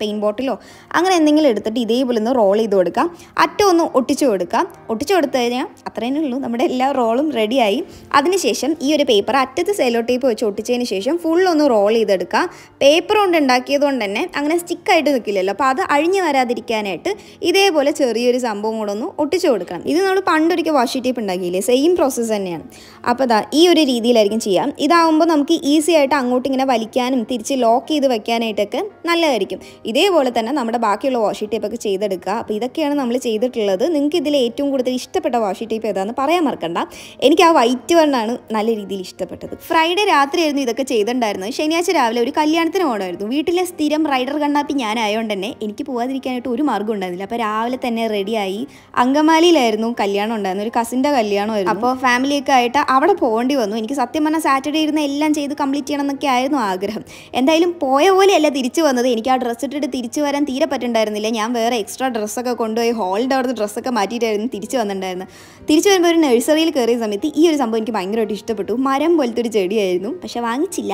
പെയിൻറ്റ് ബോട്ടിലോ അങ്ങനെ എന്തെങ്കിലും എടുത്തിട്ട് ഇതേപോലെ ഒന്ന് റോൾ ചെയ്ത് കൊടുക്കുക. അറ്റം ഒന്ന് ഒട്ടിച്ചു കൊടുക്കുക. ഒട്ടിച്ചു കൊടുത്തു കഴിഞ്ഞാൽ അത്രേനേ ഉള്ളൂ, നമ്മുടെ എല്ലാ റോളും റെഡിയായി. അതിനുശേഷം ഈ ഒരു പേപ്പർ അറ്റത്ത് സെല്ലോ ടേപ്പ് വെച്ച് ഒട്ടിച്ചതിന് ശേഷം ഫുള്ളൊന്ന് റോൾ ചെയ്തെടുക്കുക. പേപ്പർ കൊണ്ട് ഉണ്ടാക്കിയത് കൊണ്ട് തന്നെ അങ്ങനെ സ്റ്റിക്കായിട്ട് നിൽക്കില്ലല്ലോ, അപ്പോൾ അത് അഴിഞ്ഞു വരാതിരിക്കാനായിട്ട് ഇതേപോലെ ചെറിയൊരു സംഭവം കൂടെ ഒന്ന് ഒട്ടിച്ചു കൊടുക്കണം. ഇത് നമ്മൾ പണ്ടൊരിക്കൽ വാഷി ടേപ്പ് ഉണ്ടാക്കിയില്ലേ, സെയിം പ്രോസസ്സ് തന്നെയാണ്. അപ്പോൾ ഈ ഒരു രീതിയിലായിരിക്കും ചെയ്യാം. ഇതാവുമ്പോൾ നമുക്ക് ഈസി ആയിട്ട് അങ്ങോട്ട് ഇങ്ങനെ വലിക്കാനും തിരിച്ച് ലോക്ക് ചെയ്ത് വെക്കാനായിട്ടൊക്കെ നല്ലതായിരിക്കും. ഇതേപോലെ തന്നെ നമ്മുടെ ബാക്കിയുള്ള വാഷി ടേപ്പൊക്കെ ചെയ്തെടുക്കുക. അപ്പോൾ ഇതൊക്കെയാണ് നമ്മൾ ചെയ്തിട്ടുള്ളത്. നിങ്ങൾക്ക് ഇതിൽ ഏറ്റവും കൂടുതൽ ഇഷ്ടപ്പെട്ട വാഷി ടേപ്പ് ഏതാണെന്ന് പറയാൻ മറക്കണ്ട. എനിക്ക് ആ വൈറ്റ് വണ്ണാണ് നല്ല രീതിയിൽ ഇഷ്ടപ്പെട്ടത്. ഫ്രൈഡേ രാത്രിയായിരുന്നു ഇതൊക്കെ ചെയ്തിട്ടുണ്ടായിരുന്നത്. ശനിയാഴ്ച രാവിലെ ഒരു കല്യാണത്തിന് പോകണമായിരുന്നു. വീട്ടിലെ സ്ഥിരം റൈഡർ കണ്ണാപ്പി ഞാനായതുകൊണ്ട് തന്നെ എനിക്ക് പോകാതിരിക്കാനായിട്ട് ഒരു മാർഗ്ഗം ഉണ്ടായിരുന്നില്ല. അപ്പോൾ രാവിലെ തന്നെ റെഡിയായി. അങ്കമാലിയിലായിരുന്നു കല്യാണം ഉണ്ടായിരുന്നു, ഒരു കസിൻ്റെ കല്യാണമായിരുന്നു. അപ്പോൾ ഫാമിലിയൊക്കെ ആയിട്ട് അവിടെ പോകേണ്ടി വന്നു. എനിക്ക് സത്യം പറഞ്ഞാൽ സാറ്റർഡേ ഇരുന്ന് എല്ലാം ചെയ്ത് കംപ്ലീറ്റ് ചെയ്യണം എന്നൊക്കെ ആയിരുന്നു ആഗ്രഹം. എന്തായാലും പോയ പോലെയല്ല തിരിച്ചു വന്നത്. എനിക്ക് ആ ഡ്രസ്സ് ഇട്ടിട്ട് തിരിച്ചു വരാൻ തീരെ പറ്റുന്നുണ്ടായിരുന്നില്ല. ഞാൻ വേറെ എക്സ്ട്രാ ഡ്രസ്സൊക്കെ കൊണ്ടുപോയി ഹോളിൻ്റെ അവിടുത്തെ ഡ്രസ്സൊക്കെ മാറ്റിയിട്ടായിരുന്നു തിരിച്ച് വന്നിട്ടുണ്ടായിരുന്നത്. തിരിച്ച് വരുമ്പോൾ ഒരു നഴ്സറിയിൽ കയറിയ സമയത്ത് ഈ ഒരു സംഭവം എനിക്ക് ഭയങ്കരമായിട്ട് ഇഷ്ടപ്പെട്ടു. മരം പോലത്തെ ഒരു ചെടിയായിരുന്നു, പക്ഷേ വാങ്ങിച്ചില്ല.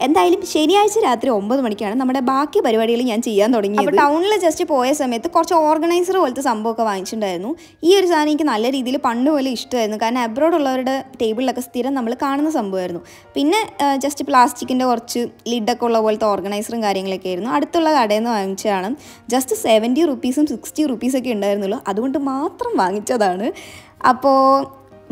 എന്തായാലും ശനിയാഴ്ച രാത്രി 9 മണിക്കാണ് നമ്മുടെ ബാക്കി പരിപാടികൾ ഞാൻ ചെയ്യാൻ തുടങ്ങിയത്. അപ്പോൾ ടൗണിൽ ജസ്റ്റ് പോയ സമയത്ത് കുറച്ച് ഓർഗനൈസർ പോലത്തെ സംഭവമൊക്കെ വാങ്ങിച്ചിട്ടുണ്ടായിരുന്നു. ഈ ഒരു സാധനം എനിക്ക് നല്ല രീതിയിൽ പണ്ട് പോലെ ഇഷ്ടമായിരുന്നു, കാരണം അബ്രോഡ് ഉള്ളവരുടെ ടേബിളിലൊക്കെ സ്ഥിരം നമ്മൾ കാണുന്ന സംഭവമായിരുന്നു. പിന്നെ ജസ്റ്റ് പ്ലാസ്റ്റിക്കിൻ്റെ കുറച്ച് ലിഡൊക്കെ ഉള്ള പോലത്തെ ഓർഗനൈസറും കാര്യങ്ങളൊക്കെ ആയിരുന്നു. അടുത്തുള്ള കടയിൽ നിന്ന് വാങ്ങിച്ചതാണ്. ജസ്റ്റ് 70 റുപ്പീസും 60 റുപ്പീസൊക്കെ ഉണ്ടായിരുന്നുള്ളൂ, അതുകൊണ്ട് മാത്രം വാങ്ങിച്ചതാണ്. അപ്പോൾ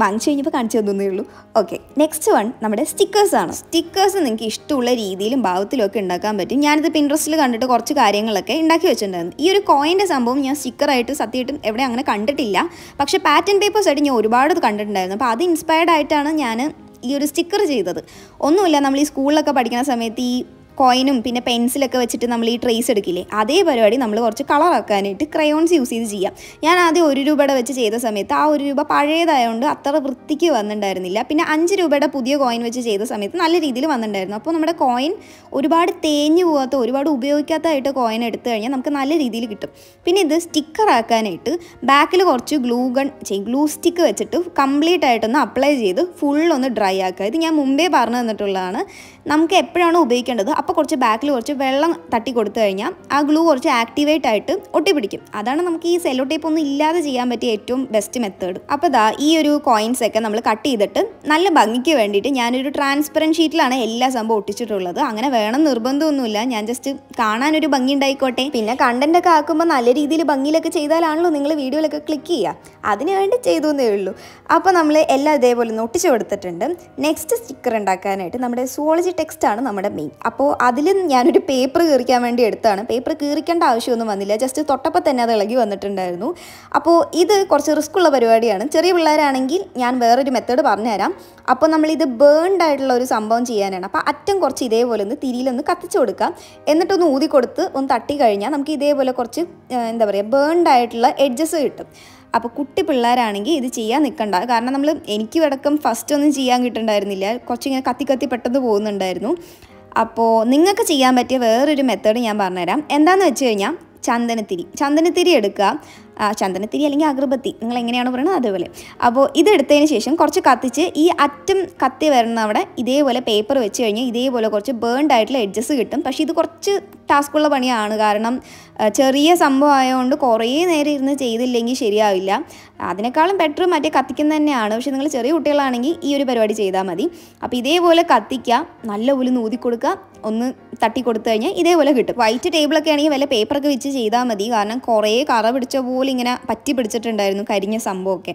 വാങ്ങിച്ചു കഴിഞ്ഞപ്പോൾ കാണിച്ചു തന്നേ ഉള്ളൂ. ഓക്കെ, നെക്സ്റ്റ് വൺ നമ്മുടെ സ്റ്റിക്കേഴ്സാണ്. സ്റ്റിക്കേഴ്സ് നിങ്ങൾക്ക് ഇഷ്ടമുള്ള രീതിയിലും ഭാവത്തിലും ഒക്കെ ഉണ്ടാക്കാൻ പറ്റും. ഞാനിത് പിൻട്രസ്റ്റിൽ കണ്ടിട്ട് കുറച്ച് കാര്യങ്ങളൊക്കെ ഉണ്ടാക്കി വെച്ചിട്ടുണ്ടായിരുന്നു. ഈ ഒരു കോയിൻ്റെ സംഭവം ഞാൻ സ്റ്റിക്കറായിട്ട് സത്യമായിട്ടും എവിടെ അങ്ങനെ കണ്ടിട്ടില്ല, പക്ഷേ പാറ്റേൺ പേപ്പേഴ്സ് ആയിട്ട് ഞാൻ ഒരുപാട് കണ്ടിട്ടുണ്ടായിരുന്നു. അപ്പോൾ അത് ഇൻസ്പയർഡ് ആയിട്ടാണ് ഞാൻ ഈ ഒരു സ്റ്റിക്കർ ചെയ്തത്. ഒന്നുമില്ല, നമ്മൾ ഈ സ്കൂളിലൊക്കെ പഠിക്കുന്ന സമയത്ത് ഈ കോയിനും പിന്നെ പെൻസിലൊക്കെ വെച്ചിട്ട് നമ്മൾ ഈ ട്രേസ് എടുക്കില്ലേ, അതേ പരിപാടി നമ്മൾ കുറച്ച് കളറാക്കാനായിട്ട് ക്രയോൺസ് യൂസ് ചെയ്ത് ചെയ്യാം. ഞാൻ ആദ്യം 1 രൂപയുടെ വെച്ച് ചെയ്ത സമയത്ത് ആ 1 രൂപ പഴയതായതുകൊണ്ട് അത്ര വൃത്തിക്ക് വന്നിട്ടുണ്ടായിരുന്നില്ല. പിന്നെ 5 രൂപയുടെ പുതിയ കോയിൻ വെച്ച് ചെയ്ത സമയത്ത് നല്ല രീതിയിൽ വന്നിട്ടുണ്ടായിരുന്നു. അപ്പോൾ നമ്മുടെ കോയിൻ ഒരുപാട് തേഞ്ഞു പോകാത്ത, ഒരുപാട് ഉപയോഗിക്കാത്തതായിട്ട് കോയിൻ എടുത്തു കഴിഞ്ഞാൽ നമുക്ക് നല്ല രീതിയിൽ കിട്ടും. പിന്നെ ഇത് സ്റ്റിക്കറാക്കാനായിട്ട് ബാക്കിൽ കുറച്ച് ഗ്ലൂ സ്റ്റിക്ക് വെച്ചിട്ട് കംപ്ലീറ്റ് ആയിട്ടൊന്ന് അപ്ലൈ ചെയ്ത് ഫുള്ളൊന്ന് ഡ്രൈ ആക്കുക. ഇത് ഞാൻ മുമ്പേ പറഞ്ഞു തന്നിട്ടുള്ളതാണ്. നമുക്ക് എപ്പോഴാണ് ഉപയോഗിക്കേണ്ടത് അപ്പോൾ കുറച്ച് ബാക്കിൽ കുറച്ച് വെള്ളം തട്ടി കൊടുത്തു കഴിഞ്ഞാൽ ആ ഗ്ലൂ കുറച്ച് ആക്ടിവേറ്റ് ആയിട്ട് ഒട്ടിപ്പിടിക്കും. അതാണ് നമുക്ക് ഈ സെല്ലോ ടേപ്പ് ഒന്നും ഇല്ലാതെ ചെയ്യാൻ പറ്റിയ ഏറ്റവും ബെസ്റ്റ് മെത്തേഡ്. അപ്പോൾ ഈ ഒരു കോയിൻസ് ഒക്കെ നമ്മൾ കട്ട് ചെയ്തിട്ട് നല്ല ഭംഗിക്ക് വേണ്ടിയിട്ട് ഞാനൊരു ട്രാൻസ്പെറൻറ്റ് ഷീറ്റിലാണ് എല്ലാ സംഭവം ഒട്ടിച്ചിട്ടുള്ളത്. അങ്ങനെ വേണം നിർബന്ധമൊന്നുമില്ല, ഞാൻ ജസ്റ്റ് കാണാനൊരു ഭംഗി ഉണ്ടായിക്കോട്ടെ. പിന്നെ കണ്ടൻറ്റൊക്കെ ആക്കുമ്പോൾ നല്ല രീതിയിൽ ഭംഗിയിലൊക്കെ ചെയ്താലാണല്ലോ നിങ്ങൾ വീഡിയോയിലൊക്കെ ക്ലിക്ക് ചെയ്യുക, അതിന് വേണ്ടി ചെയ്തു എന്നേ ഉള്ളൂ. അപ്പോൾ നമ്മൾ എല്ലാം ഇതേപോലെ ഒന്ന് ഒട്ടിച്ച് കൊടുത്തിട്ടുണ്ട്. നെക്സ്റ്റ് സ്റ്റിക്കർ ഉണ്ടാക്കാനായിട്ട് നമ്മുടെ സുവോളജി ടെക്സ്റ്റാണ് നമ്മുടെ മെയിൻ. അപ്പോൾ അതിൽ ഞാനൊരു പേപ്പർ കീറിക്കാൻ വേണ്ടി എടുത്താണ്. പേപ്പർ കീറിക്കേണ്ട ആവശ്യമൊന്നും വന്നില്ല, ജസ്റ്റ് തൊട്ടപ്പോൾ തന്നെ അത് ഇളകി വന്നിട്ടുണ്ടായിരുന്നു. അപ്പോൾ ഇത് കുറച്ച് റിസ്ക് ഉള്ള പരിപാടിയാണ്. ചെറിയ പിള്ളേരാണെങ്കിൽ ഞാൻ വേറൊരു മെത്തേഡ് പറഞ്ഞുതരാം. അപ്പോൾ നമ്മളിത് ബേൺഡ് ആയിട്ടുള്ള ഒരു സംഭവം ചെയ്യാനാണ്. അപ്പോൾ അറ്റം കുറച്ച് ഇതേപോലെ ഒന്ന് തിരിയിലൊന്ന് കത്തിച്ച് കൊടുക്കാം, എന്നിട്ടൊന്ന് ഊതി കൊടുത്ത് ഒന്ന് തട്ടി കഴിഞ്ഞാൽ നമുക്ക് ഇതേപോലെ കുറച്ച് എന്താ പറയുക ബേൺഡ് ആയിട്ടുള്ള എഡ്ജസ് കിട്ടും. അപ്പോൾ കുട്ടി പിള്ളേരാണെങ്കിൽ ഇത് ചെയ്യാൻ നിൽക്കണ്ട, കാരണം എനിക്ക് അടക്കം ഫസ്റ്റ് ഒന്നും ചെയ്യാൻ കിട്ടുന്നുണ്ടായിരുന്നില്ല, കുറച്ചിങ്ങനെ കത്തി പെട്ടെന്ന് പോകുന്നുണ്ടായിരുന്നു. അപ്പോൾ നിങ്ങൾക്ക് ചെയ്യാൻ പറ്റിയ വേറൊരു മെത്തേഡ് ഞാൻ പറഞ്ഞുതരാം. എന്താണെന്ന് വെച്ച് കഴിഞ്ഞാൽ ചന്ദനത്തിരി എടുക്കുക. ചന്ദനത്തിരി അല്ലെങ്കിൽ അഗർബത്തി, നിങ്ങൾ എങ്ങനെയാണ് പറയുന്നത് അതേപോലെ. അപ്പോൾ ഇതെടുത്തതിന് ശേഷം കുറച്ച് കത്തിച്ച് ഈ അറ്റം കത്തി വരുന്ന അവിടെ ഇതേപോലെ പേപ്പർ വെച്ച് കഴിഞ്ഞാൽ ഇതേപോലെ കുറച്ച് ബേൺഡ് ആയിട്ടുള്ള എഡ്ജസ് കിട്ടും. പക്ഷേ ഇത് കുറച്ച് ടാസ്ക്കുള്ള പണിയാണ്, കാരണം ചെറിയ സംഭവം ആയതുകൊണ്ട് കുറേ നേരം ഇരുന്ന് ചെയ്തില്ലെങ്കിൽ ശരിയാവില്ല. അതിനേക്കാളും ബെറ്റർ മറ്റേ കത്തിക്കുന്നത് തന്നെയാണ്. പക്ഷേ നിങ്ങൾ ചെറിയ കുട്ടികളാണെങ്കിൽ ഈ ഒരു പരിപാടി ചെയ്താൽ മതി. അപ്പോൾ ഇതേപോലെ കത്തിക്കുക, നല്ലപോലെ ഊതി കൊടുക്കുക, ഒന്ന് തട്ടി കൊടുത്തു കഴിഞ്ഞാൽ ഇതേപോലെ കിട്ടും. വൈറ്റ് ടേബിളൊക്കെ ആണെങ്കിൽ വല്ല പേപ്പറൊക്കെ വെച്ച് ചെയ്താൽ മതി, കാരണം കുറേ കറ പിടിച്ച പോലെ ഇങ്ങനെ പറ്റി പിടിച്ചിട്ടുണ്ടായിരുന്നു കരിഞ്ഞ സംഭവമൊക്കെ.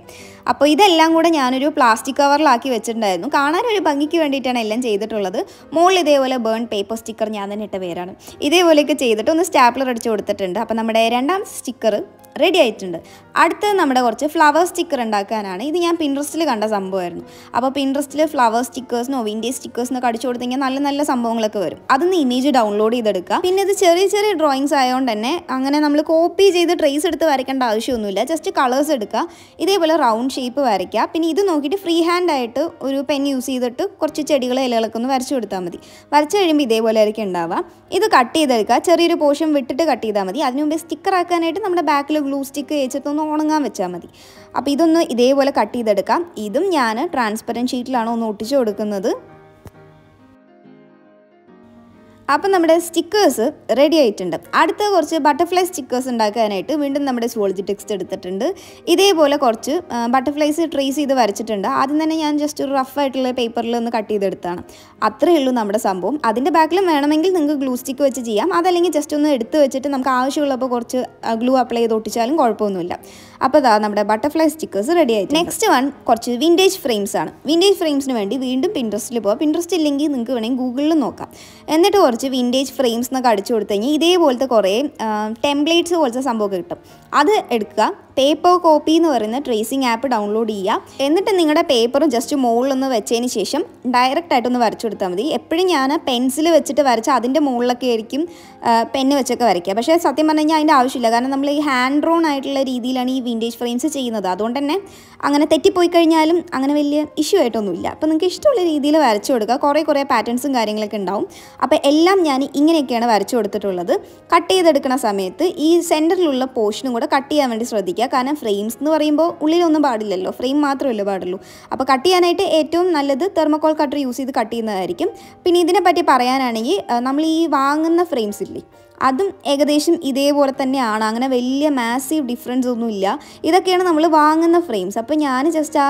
അപ്പോൾ ഇതെല്ലാം കൂടെ ഞാനൊരു പ്ലാസ്റ്റിക് കവറിലാക്കി വെച്ചിട്ടുണ്ടായിരുന്നു. കാണാനൊരു ഭംഗിക്ക് വേണ്ടിയിട്ടാണ് എല്ലാം ചെയ്തിട്ടുള്ളത്. മുകളിൽ ഇതേപോലെ ബേൺ പേപ്പർ സ്റ്റിക്കർ ഞാൻ തന്നെ ഇട്ട പേരാണ്. ഇതേപോലെയൊക്കെ ചെയ്തിട്ട് ഒന്ന് സ്റ്റാപ്ലർ അടിച്ച് കൊടുത്തിട്ടുണ്ട്. അപ്പോൾ നമ്മുടെ രണ്ടാമത്തെ സ്റ്റിക്കർ റെഡി ആയിട്ടുണ്ട്. അടുത്തത് നമ്മുടെ കുറച്ച് ഫ്ലവർ സ്റ്റിക്കർ ഉണ്ടാക്കാനാണ്. ഇത് ഞാൻ പിൻട്രസ്റ്റിൽ കണ്ട സംഭവമായിരുന്നു. അപ്പോൾ പിൻട്രസ്റ്റിൽ ഫ്ലവർ സ്റ്റിക്കേഴ്സിനോ വിൻറ്റേജ് സ്റ്റിക്കേഴ്സിനോ അടിച്ചു കൊടുത്തു കഴിഞ്ഞാൽ നല്ല നല്ല സംഭവങ്ങളൊക്കെ വരും. അതൊന്ന് ഇമേജ് ഡൗൺലോഡ് ചെയ്തെടുക്കുക. പിന്നെ ഇത് ചെറിയ ചെറിയ ഡ്രോയിങ്സ് ആയതുകൊണ്ട് തന്നെ അങ്ങനെ നമ്മൾ കോപ്പി ചെയ്ത് ട്രേസ് എടുത്ത് വരയ്ക്കേണ്ട ആവശ്യമൊന്നുമില്ല. ജസ്റ്റ് കളേഴ്സ് എടുക്കുക, ഇതേപോലെ റൗണ്ട് ഷേപ്പ് വരയ്ക്കുക. പിന്നെ ഇത് നോക്കിയിട്ട് ഫ്രീ ഹാൻഡ് ആയിട്ട് ഒരു പെൻ യൂസ് ചെയ്തിട്ട് കുറച്ച് ചെടികളെ ഇലകളൊക്കെ ഒന്ന് വരച്ചു കൊടുത്താൽ മതി. വരച്ച് കഴിയുമ്പോൾ ഇതേപോലെ ആയിരിക്കും ഉണ്ടാവുക. ഇത് കട്ട് ചെയ്തെടുക്കുക, ചെറിയൊരു പോർഷൻ വിട്ടിട്ട് കട്ട് ചെയ്താൽ മതി. അതിന് മുമ്പേ സ്റ്റിക്കർ ആക്കാനായിട്ട് നമ്മുടെ ബാക്കിൽ ഗ്ലൂ സ്റ്റിക്ക് വെച്ചിട്ടൊന്ന് ഉണങ്ങാൻ വെച്ചാൽ മതി. അപ്പോൾ ഇതൊന്ന് ഇതേപോലെ കട്ട് ചെയ്തെടുക്കാം. ഇതും ഞാൻ ട്രാൻസ്പെറൻറ്റ് ഷീറ്റിലാണ് ഒന്ന് ഒട്ടിച്ചു കൊടുക്കുന്നത്. അപ്പം നമ്മുടെ സ്റ്റിക്കേഴ്സ് റെഡി ആയിട്ടുണ്ട്. അടുത്ത കുറച്ച് ബട്ടർഫ്ലൈ സ്റ്റിക്കേഴ്സ് ഉണ്ടാക്കാനായിട്ട് വീണ്ടും നമ്മുടെ സുവോളജി ടെക്സ്റ്റ് എടുത്തിട്ടുണ്ട്. ഇതേപോലെ കുറച്ച് ബട്ടർഫ്ലൈസ് ട്രേസ് ചെയ്ത് വരച്ചിട്ടുണ്ട്. ആദ്യം തന്നെ ഞാൻ ജസ്റ്റ് ഒരു റഫ് ആയിട്ടുള്ള പേപ്പറിൽ ഒന്ന് കട്ട് ചെയ്തെടുത്താണ്. അത്രയേ ഉള്ളൂ നമ്മുടെ സംഭവം. അതിൻ്റെ ബാക്കിലും വേണമെങ്കിൽ നിങ്ങൾക്ക് ഗ്ലൂ സ്റ്റിക്ക് വെച്ച് ചെയ്യാം, അതല്ലെങ്കിൽ ജസ്റ്റ് ഒന്ന് എടുത്ത് വെച്ചിട്ട് നമുക്ക് ആവശ്യമുള്ളപ്പോൾ കുറച്ച് ഗ്ലൂ അപ്ലൈ ചെയ്ത് ഒട്ടിച്ചാലും കുഴപ്പമൊന്നുമില്ല. അപ്പോൾ നമ്മുടെ ബട്ടർഫ്ലൈ സ്റ്റിക്കേഴ്സ് റെഡി ആയിട്ട്. നെക്സ്റ്റ് വൺ കുറച്ച് വിൻറ്റേജ് ഫ്രെയിംസ് ആണ്. വിൻറ്റേജ് ഫ്രെയിംസിന് വേണ്ടി വീണ്ടും പിൻട്രസ്റ്റിൽ പോകാം. പിൻട്രസ്റ്റ് ഇല്ലെങ്കിൽ നിങ്ങൾക്ക് വേണമെങ്കിൽ ഗൂഗിളിൽ നോക്കാം. എന്നിട്ട് കുറച്ച് വിൻറ്റേജ് ഫ്രെയിംസ് എന്നൊക്കെ അടിച്ചു കൊടുത്തു കഴിഞ്ഞാൽ ഇതേപോലത്തെ കുറേ ടെംപ്ലേറ്റ്സ് പോലത്തെ സംഭവമൊക്കെ കിട്ടും. അത് എടുക്കുക, പേപ്പർ കോപ്പി എന്ന് പറയുന്ന ട്രേസിങ് ആപ്പ് ഡൗൺലോഡ് ചെയ്യുക. എന്നിട്ട് നിങ്ങളുടെ പേപ്പറും ജസ്റ്റ് മുകളിലൊന്ന് വെച്ചതിന് ശേഷം ഡയറക്റ്റായിട്ടൊന്ന് വരച്ചു കൊടുത്താൽ മതി. എപ്പോഴും ഞാൻ പെൻസിൽ വെച്ചിട്ട് വരച്ച് അതിൻ്റെ മുകളിലൊക്കെ ആയിരിക്കും പെന്ന് വെച്ചൊക്കെ വരയ്ക്കുക. പക്ഷേ സത്യം പറഞ്ഞു കഴിഞ്ഞാൽ അതിൻ്റെ ആവശ്യമില്ല. കാരണം നമ്മൾ ഈ ഹാൻഡ് ഡ്രോൺ ആയിട്ടുള്ള രീതിയിലാണ് ഈ വിൻറ്റേജ് ഫ്രെയിംസ് ചെയ്യുന്നത്. അതുകൊണ്ട് തന്നെ അങ്ങനെ തെറ്റിപ്പോയി കഴിഞ്ഞാലും അങ്ങനെ വലിയ ഇഷ്യൂ ആയിട്ടൊന്നുമില്ല. അപ്പോൾ നിങ്ങൾക്ക് ഇഷ്ടമുള്ള രീതിയിൽ വരച്ചു കൊടുക്കുക. കുറേ പാറ്റേൺസും കാര്യങ്ങളൊക്കെ ഉണ്ടാവും. അപ്പോൾ എല്ലാം ഞാൻ ഇങ്ങനെയൊക്കെയാണ് വരച്ചു കൊടുത്തിട്ടുള്ളത്. കട്ട് ചെയ്തെടുക്കുന്ന സമയത്ത് ഈ സെൻറ്ററിലുള്ള പോർഷനും കൂടെ കട്ട് ചെയ്യാൻ വേണ്ടി ശ്രദ്ധിക്കുക. കാരണം ഫ്രെയിംസ് എന്ന് പറയുമ്പോൾ ഉള്ളിലൊന്നും പാടില്ലല്ലോ, ഫ്രെയിം മാത്രമല്ലേ പാടുള്ളൂ. അപ്പോൾ കട്ട് ചെയ്യാനായിട്ട് ഏറ്റവും നല്ലത് തെർമോക്കോൾ കട്ടർ യൂസ് ചെയ്ത് കട്ട് ചെയ്യുന്നതായിരിക്കും. പിന്നെ ഇതിനെപ്പറ്റി പറയാനാണെങ്കിൽ നമ്മൾ ഈ വാങ്ങുന്ന ഫ്രെയിംസ് ഇല്ലേ, അതും ഏകദേശം ഇതേപോലെ തന്നെയാണ്. അങ്ങനെ വലിയ മാസീവ് ഡിഫറൻസ് ഒന്നുമില്ല. ഇതൊക്കെയാണ് നമ്മൾ വാങ്ങുന്ന ഫ്രെയിംസ്. അപ്പോൾ ഞാൻ ജസ്റ്റ് ആ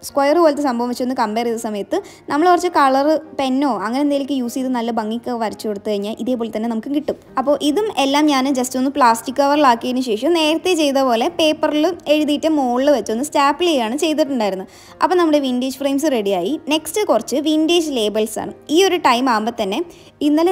സ്ക്വയർ പോലത്തെ സംഭവം വെച്ചൊന്ന് കമ്പയർ ചെയ്ത സമയത്ത് നമ്മൾ കുറച്ച് കളർ പെന്നോ അങ്ങനെ എന്തെങ്കിലുമൊക്കെ യൂസ് ചെയ്ത് നല്ല ഭംഗിക്ക് വരച്ചു കൊടുത്തു കഴിഞ്ഞാൽ ഇതേപോലെ തന്നെ നമുക്ക് കിട്ടും. അപ്പോൾ ഇതും എല്ലാം ഞാൻ ജസ്റ്റ് ഒന്ന് പ്ലാസ്റ്റിക് കവറിലാക്കിയതിന് ശേഷം നേരത്തെ ചെയ്ത പോലെ പേപ്പറിൽ എഴുതിയിട്ട് മുകളിൽ വെച്ചൊന്ന് സ്റ്റാപ്പിൾ ചെയ്യുകയാണ് ചെയ്തിട്ടുണ്ടായിരുന്നത്. അപ്പോൾ നമ്മുടെ വിൻറ്റേജ് ഫ്രെയിംസ് റെഡിയായി. നെക്സ്റ്റ് കുറച്ച് വിൻറ്റേജ് ലേബിൾസ് ആണ്. ഈ ഒരു ടൈം ആകുമ്പോൾ തന്നെ ഇന്ന്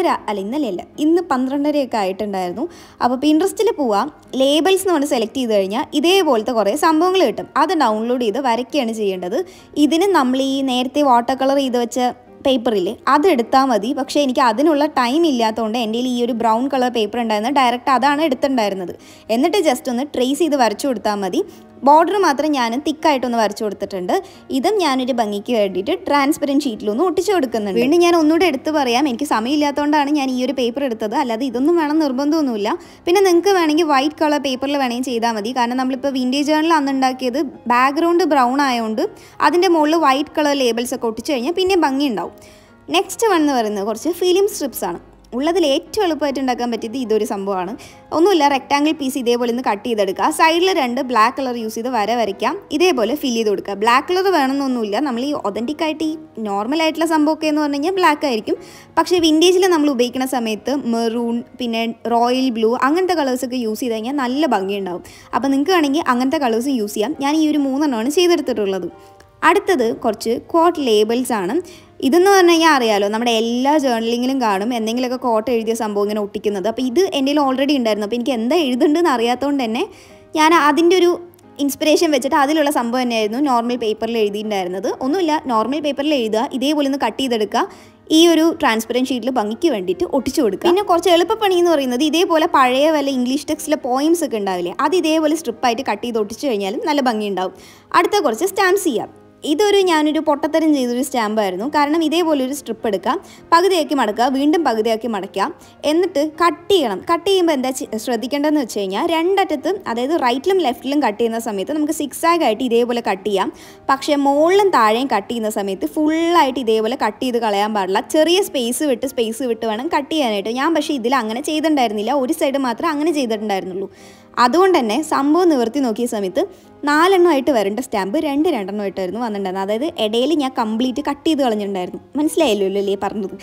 12:30 ആയിട്ടുണ്ടായിരുന്നു. അപ്പോൾ പിൻട്രസ്റ്റിൽ പോവാം, ലേബിൾസ് എന്ന് പറഞ്ഞ് സെലക്ട് ചെയ്ത് കഴിഞ്ഞാൽ ഇതേപോലത്തെ കുറേ സംഭവങ്ങൾ കിട്ടും. അത് ഡൗൺലോഡ് ചെയ്ത് വരയ്ക്കുകയാണ് ചെയ്യേണ്ടത്. ഇതിന് നമ്മൾ ഈ നേരത്തെ വാട്ടർ കളർ ചെയ്ത് വെച്ച പേപ്പറിൽ അതെടുത്താൽ മതി. പക്ഷേ എനിക്ക് അതിനുള്ള ടൈം ഇല്ലാത്തതുകൊണ്ട് എൻ്റെ ഈ ഒരു ബ്രൗൺ കളർ പേപ്പർ ഉണ്ടായിരുന്നത് ഡയറക്റ്റ് അതാണ് എടുത്തിട്ടുണ്ടായിരുന്നത്. എന്നിട്ട് ജസ്റ്റ് ഒന്ന് ട്രേസ് ചെയ്ത് വരച്ചു കൊടുത്താൽ മതി. ബോർഡർ മാത്രം ഞാൻ തിക്കായിട്ടൊന്ന് വരച്ചു കൊടുത്തിട്ടുണ്ട്. ഇതും ഞാനൊരു ഭംഗിക്ക് വേണ്ടിയിട്ട് ട്രാൻസ്പെറൻറ്റ് ഷീറ്റിലൊന്ന് ഒട്ടിച്ചു കൊടുക്കുന്നുണ്ട്. വീണ്ടും ഞാൻ ഒന്നുകൂടെ എടുത്ത് പറയാം, എനിക്ക് സമയമില്ലാത്തതുകൊണ്ടാണ് ഞാൻ ഈ ഒരു പേപ്പർ എടുത്തത്. അല്ലാതെ ഇതൊന്നും വേണം നിർബന്ധമൊന്നുമില്ല. പിന്നെ നിങ്ങൾക്ക് വേണമെങ്കിൽ വൈറ്റ് കളർ പേപ്പറിൽ വേണമെങ്കിൽ ചെയ്താൽ മതി. കാരണം നമ്മളിപ്പോൾ വിൻറ്റേജ് ജേണൽ അന്ന് ഉണ്ടാക്കിയത് ബാക്ക്ഗ്രൗണ്ട് ബ്രൗൺ ആയതുകൊണ്ട് അതിൻ്റെ മുകളിൽ വൈറ്റ് കളർ ലേബിൾസ് ഒക്കെ ഒട്ടിച്ചു കഴിഞ്ഞാൽ പിന്നെ ഭംഗി ഉണ്ടാവും. നെക്സ്റ്റ് വൺ എന്ന് പറയുന്നത് കുറച്ച് ഫിലിം സ്ട്രിപ്സ് ആണ്. ഉള്ളതിൽ ഏറ്റവും എളുപ്പമായിട്ട് ഉണ്ടാക്കാൻ പറ്റിയത് ഇതൊരു സംഭവമാണ്. ഒന്നുമില്ല, റെക്ടാങ്കിൾ പീസ് ഇതേപോലെ ഒന്ന് കട്ട് ചെയ്തെടുക്കുക. സൈഡിൽ 2 ബ്ലാക്ക് കളർ യൂസ് ചെയ്ത് വരയ്ക്കാം. ഇതേപോലെ ഫില്ല് ചെയ്ത് കൊടുക്കുക. ബ്ലാക്ക് കളർ വേണമെന്നൊന്നുമില്ല. നമ്മൾ ഈ ഒതൻറ്റിക് ആയിട്ട് ഈ നോർമലായിട്ടുള്ള സംഭവമൊക്കെ എന്ന് പറഞ്ഞു കഴിഞ്ഞാൽ ബ്ലാക്ക് ആയിരിക്കും. പക്ഷേ വിൻറ്റേജിൽ നമ്മൾ ഉപയോഗിക്കുന്ന സമയത്ത് മെറൂൺ, പിന്നെ റോയൽ ബ്ലൂ അങ്ങനത്തെ കളേഴ്സൊക്കെ യൂസ് ചെയ്ത് കഴിഞ്ഞാൽ നല്ല ഭംഗിയുണ്ടാവും. അപ്പോൾ നിങ്ങൾക്ക് വേണമെങ്കിൽ അങ്ങനത്തെ കളേഴ്സ് യൂസ് ചെയ്യാം. ഞാൻ ഈ ഒരു 3 എണ്ണമാണ് ചെയ്തെടുത്തിട്ടുള്ളത്. അടുത്തത് കുറച്ച് ക്വാട്ട് ലേബിൾസ് ആണ്. ഇതെന്ന് പറഞ്ഞു കഴിഞ്ഞാൽ അറിയാമല്ലോ, നമ്മുടെ എല്ലാ ജേർണലിങ്ങിലും കാണും എന്തെങ്കിലുമൊക്കെ കോട്ട് എഴുതിയ സംഭവം ഇങ്ങനെ ഒട്ടിക്കുന്നത്. അപ്പോൾ ഇത് എൻ്റെ കയ്യിൽ ഓൾറെഡി ഉണ്ടായിരുന്നു. അപ്പോൾ എനിക്ക് എന്താ എഴുതുന്നുണ്ടെന്ന് അറിയാത്തതുകൊണ്ട് തന്നെ ഞാൻ അതിൻ്റെ ഒരു ഇൻസ്പിറേഷൻ വെച്ചിട്ട് അതിലുള്ള സംഭവം തന്നെയായിരുന്നു നോർമൽ പേപ്പറിൽ എഴുതിയിട്ടുണ്ടായിരുന്നത്. ഒന്നുമില്ല, നോർമൽ പേപ്പറിൽ എഴുതുക, ഇതേപോലെ ഒന്ന് കട്ട് ചെയ്തെടുക്കുക, ഈ ഒരു ട്രാൻസ്പെറൻറ്റ് ഷീറ്റിൽ ഭംഗിക്ക് വേണ്ടിയിട്ട് ഒട്ടിച്ചു കൊടുക്കുക. പിന്നെ കുറച്ച് എളുപ്പപ്പണി എന്ന് പറയുന്നത് ഇതേപോലെ പഴയ വല്ല ഇംഗ്ലീഷ് ടെക്സ്റ്റിലെ പോയിംസ് ഒക്കെ ഉണ്ടാവില്ലേ, അത് ഇതേപോലെ സ്ട്രിപ്പായിട്ട് കട്ട് ചെയ്ത് ഒട്ടിച്ചു കഴിഞ്ഞാലും നല്ല ഭംഗി ഉണ്ടാവും. അടുത്ത കുറച്ച് സ്റ്റാമ്പ്സ് ചെയ്യാം. ഇതൊരു ഞാനൊരു പൊട്ടത്തരം ചെയ്തൊരു സ്റ്റാമ്പായിരുന്നു. കാരണം ഇതേപോലെ ഒരു സ്ട്രിപ്പ് എടുക്കാം, പകുതിയാക്കി മടക്കുക, വീണ്ടും പകുതിയാക്കി മടക്കാം, എന്നിട്ട് കട്ട് ചെയ്യണം. കട്ട് ചെയ്യുമ്പോൾ എന്താ ശ്രദ്ധിക്കേണ്ടതെന്ന് വെച്ച് കഴിഞ്ഞാൽ രണ്ടറ്റത്ത്, അതായത് റൈറ്റിലും ലെഫ്റ്റിലും കട്ട് ചെയ്യുന്ന സമയത്ത് നമുക്ക് സിക്സാഗ് ആയിട്ട് ഇതേപോലെ കട്ട് ചെയ്യാം. പക്ഷേ മുകളിലും താഴെയും കട്ട് ചെയ്യുന്ന സമയത്ത് ഫുള്ളായിട്ട് ഇതേപോലെ കട്ട് ചെയ്ത് കളയാൻ പാടില്ല. ചെറിയ സ്പേസ് വിട്ട് വേണം കട്ട് ചെയ്യാനായിട്ട്. ഞാൻ പക്ഷേ ഇതിൽ അങ്ങനെ ചെയ്തിട്ടുണ്ടായിരുന്നില്ല, ഒരു സൈഡ് മാത്രമേ അങ്ങനെ ചെയ്തിട്ടുണ്ടായിരുന്നുള്ളൂ. അതുകൊണ്ട് തന്നെ സംഭവം നിവർത്തി നോക്കിയ സമയത്ത് 4 എണ്ണമായിട്ട് വരേണ്ട സ്റ്റാമ്പ് 2 എണ്ണമായിട്ടായിരുന്നു വന്നിട്ടുണ്ടായിരുന്നത്. അതായത് ഇടയിൽ ഞാൻ കംപ്ലീറ്റ് കട്ട് ചെയ്ത് കളഞ്ഞിട്ടുണ്ടായിരുന്നു. മനസ്സിലായല്ലോ അല്ലേ പറഞ്ഞത്?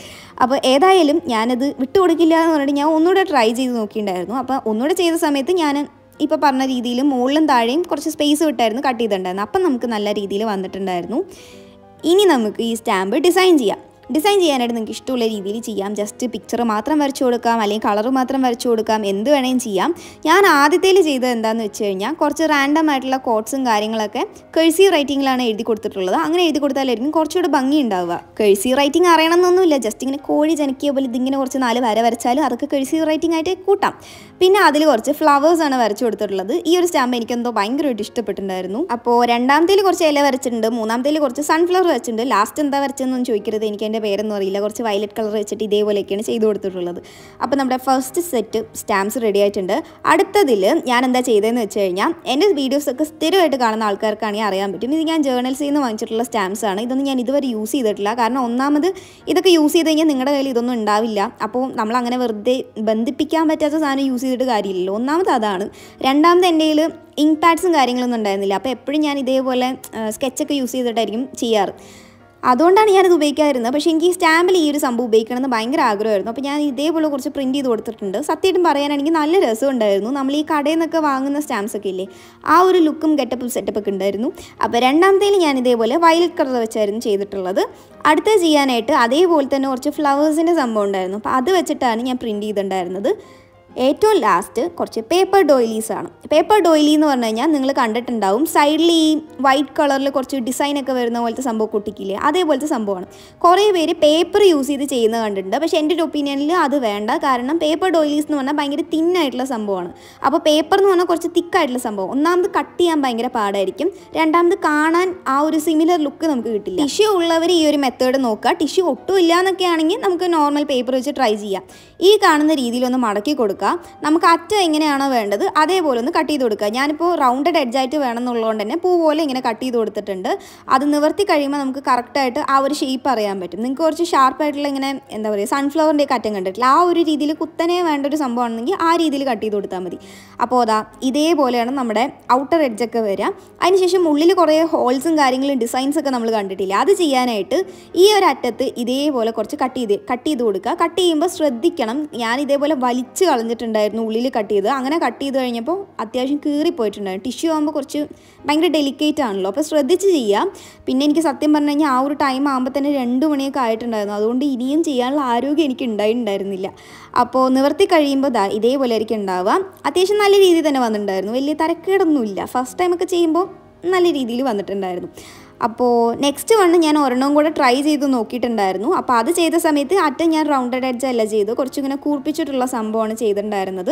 അപ്പോൾ ഏതായാലും ഞാനത് വിട്ടുകൊടുക്കില്ല എന്ന് പറഞ്ഞിട്ട് ഞാൻ ഒന്നുകൂടെ ട്രൈ ചെയ്ത് നോക്കിയിട്ടുണ്ടായിരുന്നു. അപ്പോൾ ഒന്നുകൂടെ ചെയ്ത സമയത്ത് ഞാൻ ഇപ്പോൾ പറഞ്ഞ രീതിയിൽ മുകളിലും താഴെയും കുറച്ച് സ്പേസ് വിട്ടായിരുന്നു കട്ട് ചെയ്തിട്ടുണ്ടായിരുന്നു. അപ്പം നമുക്ക് നല്ല രീതിയിൽ വന്നിട്ടുണ്ടായിരുന്നു. ഇനി നമുക്ക് ഈ സ്റ്റാമ്പ് ഡിസൈൻ ചെയ്യാം. ഡിസൈൻ ചെയ്യാനായിട്ട് നിങ്ങൾക്ക് ഇഷ്ടമുള്ള രീതിയിൽ ചെയ്യാം. ജസ്റ്റ് പിക്ചർ മാത്രം വരച്ചു കൊടുക്കാം, അല്ലെങ്കിൽ കളർ മാത്രം വരച്ചു കൊടുക്കാം, എന്ത് വേണമെങ്കിലും ചെയ്യാം. ഞാൻ ആദ്യത്തേൽ ചെയ്തത് എന്താണെന്ന് വെച്ച് കഴിഞ്ഞാൽ കുറച്ച് റാൻഡം ആയിട്ടുള്ള കോട്ട്സും കാര്യങ്ങളൊക്കെ കഴ്സീവ് റൈറ്റിങ്ങിലാണ് എഴുതി കൊടുത്തിട്ടുള്ളത്. അങ്ങനെ എഴുതി കൊടുത്താലായിരിക്കും കുറച്ചുകൂടെ ഭംഗി ഉണ്ടാവുക. കഴ്സീവ് റൈറ്റിംഗ് അറിയണമെന്നൊന്നുമില്ല, ജസ്റ്റ് ഇങ്ങനെ കോഴി ജനക്കിയ പോലെ ഇതിങ്ങനെ കുറച്ച് 4 വര വരച്ചാലും അതൊക്കെ കഴ്സീവ് റൈറ്റിംഗ് ആയിട്ട് കൂട്ടാം. പിന്നെ അതിൽ കുറച്ച് ഫ്ലവേഴ്സാണ് വരച്ചു കൊടുത്തിട്ടുള്ളത്. ഈ ഒരു സ്റ്റാമ്പ് എനിക്കെന്തോ ഭയങ്കരമായിട്ട് ഇഷ്ടപ്പെട്ടിട്ടുണ്ടായിരുന്നു. അപ്പോൾ രണ്ടാമത്തേൽ കുറച്ച് ഇല വരച്ചിട്ടുണ്ട്, മൂന്നാമത്തേൽ കുറച്ച് സൺഫ്ലവർ വെച്ചിട്ടുണ്ട്. ലാസ്റ്റ് എന്താ വരച്ചതെന്നൊന്നും ചോദിക്കരുത്, എനിക്ക് എൻ്റെ പേരൊന്നും അറിയില്ല. കുറച്ച് വയലറ്റ് കളർ വെച്ചിട്ട് ഇതേപോലെയൊക്കെയാണ് ചെയ്ത് കൊടുത്തിട്ടുള്ളത്. അപ്പോൾ നമ്മുടെ ഫസ്റ്റ് സെറ്റ് സ്റ്റാമ്പ്സ് റെഡി ആയിട്ടുണ്ട്. അടുത്തതിൽ ഞാൻ എന്താ ചെയ്തതെന്ന് വെച്ച് കഴിഞ്ഞാൽ, എൻ്റെ വീഡിയോസൊക്കെ സ്ഥിരമായിട്ട് കാണുന്ന ആൾക്കാർക്കാണെങ്കിൽ അറിയാൻ പറ്റും, ഇത് ഞാൻ ജേർണൽസിൽ നിന്ന് വാങ്ങിച്ചിട്ടുള്ള സ്റ്റാമ്പ്സ് ആണ്. ഇതൊന്നും ഞാൻ ഇതുവരെ യൂസ് ചെയ്തിട്ടില്ല. കാരണം ഒന്നാമത് ഇതൊക്കെ യൂസ് ചെയ്ത് കഴിഞ്ഞാൽ നിങ്ങളുടെ കയ്യിൽ ഇതൊന്നും ഉണ്ടാവില്ല. അപ്പോൾ നമ്മളങ്ങനെ വെറുതെ ബന്ധിപ്പിക്കാൻ പറ്റാത്ത സാധനം യൂസ് ചെയ്തിട്ട് കാര്യമില്ലല്ലോ. ഒന്നാമത് അതാണ്. രണ്ടാമത് എൻ്റെ കയ്യിൽ ഇങ്ക് പാഡ്സും കാര്യങ്ങളൊന്നും ഉണ്ടായിരുന്നില്ല. അപ്പോൾ എപ്പോഴും ഞാൻ ഇതേപോലെ സ്കെച്ചൊക്കെ യൂസ് ചെയ്തിട്ടായിരിക്കും ചെയ്യാറ്. അതുകൊണ്ടാണ് ഞാനത് ഉപയോഗിക്കാതിരുന്നത്. പക്ഷേ എനിക്ക് ഈ സ്റ്റാമ്പിൽ ഈ ഒരു സംഭവം ഉപയോഗിക്കണമെന്ന് ഭയങ്കര ആഗ്രഹമായിരുന്നു. അപ്പോൾ ഞാൻ ഇതേപോലെ കുറച്ച് പ്രിൻറ്റ് ചെയ്ത് കൊടുത്തിട്ടുണ്ട്. സത്യമായിട്ടും പറയാനാണെങ്കിൽ നല്ല രസമുണ്ടായിരുന്നു. നമ്മൾ ഈ കടയിൽ നിന്നൊക്കെ വാങ്ങുന്ന സ്റ്റാമ്പ്സൊക്കെ ഇല്ലേ, ആ ഒരു ലുക്കും ഗെറ്റപ്പും സെറ്റപ്പൊക്കെ ഉണ്ടായിരുന്നു. അപ്പോൾ രണ്ടാമത്തേൽ ഞാൻ ഇതേപോലെ വയലറ്റ് കളർ വെച്ചായിരുന്നു ചെയ്തിട്ടുള്ളത്. അടുത്ത ചെയ്യാനായിട്ട് അതേപോലെ തന്നെ കുറച്ച് ഫ്ലവേഴ്സിൻ്റെ സംഭവം ഉണ്ടായിരുന്നു. അപ്പോൾ അത് വെച്ചിട്ടാണ് ഞാൻ പ്രിൻറ്റ് ചെയ്തിട്ടുണ്ടായിരുന്നത്. ഏറ്റവും ലാസ്റ്റ് കുറച്ച് പേപ്പർ ഡോയിലീസാണ്. പേപ്പർ ഡോയിലി എന്ന് പറഞ്ഞു കഴിഞ്ഞാൽ നിങ്ങൾ കണ്ടിട്ടുണ്ടാവും, സൈഡിൽ ഈ വൈറ്റ് കളറിൽ കുറച്ച് ഡിസൈനൊക്കെ വരുന്ന പോലത്തെ സംഭവം കുട്ടിക്കില്ലേ, അതേപോലത്തെ സംഭവമാണ്. കുറേ പേര് പേപ്പർ യൂസ് ചെയ്ത് ചെയ്യുന്നത് കണ്ടിട്ടുണ്ട്. പക്ഷേ എൻ്റെ ഒരു ഒപ്പീനിയനിൽ അത് വേണ്ട. കാരണം പേപ്പർ ഡോയിലീസ് എന്ന് പറഞ്ഞാൽ ഭയങ്കര തിന്നായിട്ടുള്ള സംഭവമാണ്. അപ്പോൾ പേപ്പർ എന്ന് പറഞ്ഞാൽ കുറച്ച് തിക്കായിട്ടുള്ള സംഭവം. ഒന്നാമത് കട്ട് ചെയ്യാൻ ഭയങ്കര പാടായിരിക്കും, രണ്ടാമത് കാണാൻ ആ ഒരു സിമിലർ ലുക്ക് നമുക്ക് കിട്ടില്ല. ടിഷ്യൂ ഉള്ളവർ ഈ ഒരു മെത്തേഡ് നോക്കുക. ടിഷ്യൂ ഒട്ടും ഇല്ല എന്നൊക്കെ ആണെങ്കിൽ നമുക്ക് നോർമൽ പേപ്പർ വെച്ച് ട്രൈ ചെയ്യാം. ഈ കാണുന്ന രീതിയിലൊന്ന് മടക്കി കൊടുക്കുക. നമുക്ക് അറ്റം എങ്ങനെയാണോ വേണ്ടത് അതേപോലെ ഒന്ന് കട്ട് ചെയ്ത് കൊടുക്കുക. ഞാനിപ്പോൾ റൗണ്ടഡ് എഡ്ജായിട്ട് വേണമെന്നുള്ളതുകൊണ്ട് തന്നെ പൂ പോലെ ഇങ്ങനെ കട്ട് ചെയ്ത് കൊടുത്തിട്ടുണ്ട്. അത് നിവർത്തി കഴിയുമ്പോൾ നമുക്ക് കറക്റ്റായിട്ട് ആ ഒരു ഷേപ്പ് അറിയാൻ പറ്റും. നിങ്ങൾക്ക് കുറച്ച് ഷാർപ്പായിട്ടുള്ള ഇങ്ങനെ എന്താ പറയുക, സൺഫ്ലവറിൻ്റെ ഒക്കെ അറ്റം കണ്ടിട്ടില്ല, ആ ഒരു രീതിയിൽ കുത്തനെ വേണ്ട ഒരു സംഭവമാണെങ്കിൽ ആ രീതിയിൽ കട്ട് ചെയ്ത് കൊടുത്താൽ മതി. അപ്പോൾ അതാ ഇതേപോലെയാണ് നമ്മുടെ ഔട്ടർ എഡ്ജൊക്കെ വരിക. അതിനുശേഷം ഉള്ളിൽ കുറേ ഹോൾസും കാര്യങ്ങളും ഡിസൈൻസൊക്കെ നമ്മൾ കണ്ടിട്ടില്ല. അത് ചെയ്യാനായിട്ട് ഈ ഒരു അറ്റത്ത് ഇതേപോലെ കുറച്ച് കട്ട് ചെയ്ത് കൊടുക്കുക. കട്ട് ചെയ്യുമ്പോൾ ശ്രദ്ധിക്കണം, ഞാൻ ഇതേപോലെ വലിച്ച് കളഞ്ഞിട്ടുണ്ടായിരുന്നു ഉള്ളിൽ കട്ട് ചെയ്ത്. അങ്ങനെ കട്ട് ചെയ്ത് കഴിഞ്ഞപ്പോൾ അത്യാവശ്യം കീറിപ്പോയിട്ടുണ്ടായിരുന്നു. ടിഷ്യൂ ആകുമ്പോൾ കുറച്ച് ഭയങ്കര ഡെലിക്കേറ്റ് ആണല്ലോ, അപ്പോൾ ശ്രദ്ധിച്ച് ചെയ്യാം. പിന്നെ എനിക്ക് സത്യം പറഞ്ഞു കഴിഞ്ഞാൽ ആ ഒരു ടൈം ആകുമ്പോൾ തന്നെ 2 മണിയൊക്കെ ആയിട്ടുണ്ടായിരുന്നു. അതുകൊണ്ട് ഇനിയും ചെയ്യാനുള്ള ആരോഗ്യം എനിക്ക് ഉണ്ടായിട്ടുണ്ടായിരുന്നില്ല. അപ്പോൾ നിവർത്തി കഴിയുമ്പോൾ ഇതേപോലെ ആയിരിക്കും ഉണ്ടാവുക. അത്യാവശ്യം നല്ല രീതിയിൽ തന്നെ വന്നിട്ടുണ്ടായിരുന്നു, വലിയ തരക്കേടൊന്നുമില്ല. ഫസ്റ്റ് ടൈമൊക്കെ ചെയ്യുമ്പോൾ നല്ല രീതിയിൽ വന്നിട്ടുണ്ടായിരുന്നു. അപ്പോൾ നെക്സ്റ്റ് വണ്ണ് ഞാൻ ഒരെണ്ണവും കൂടെ ട്രൈ ചെയ്ത് നോക്കിയിട്ടുണ്ടായിരുന്നു. അപ്പോൾ അത് ചെയ്ത സമയത്ത് അറ്റം ഞാൻ റൗണ്ടഡ് എഡ്ജ് അല്ല ചെയ്തു, കുറച്ചിങ്ങനെ കൂർപ്പിച്ചിട്ടുള്ള സംഭവമാണ് ചെയ്തിട്ടുണ്ടായിരുന്നത്.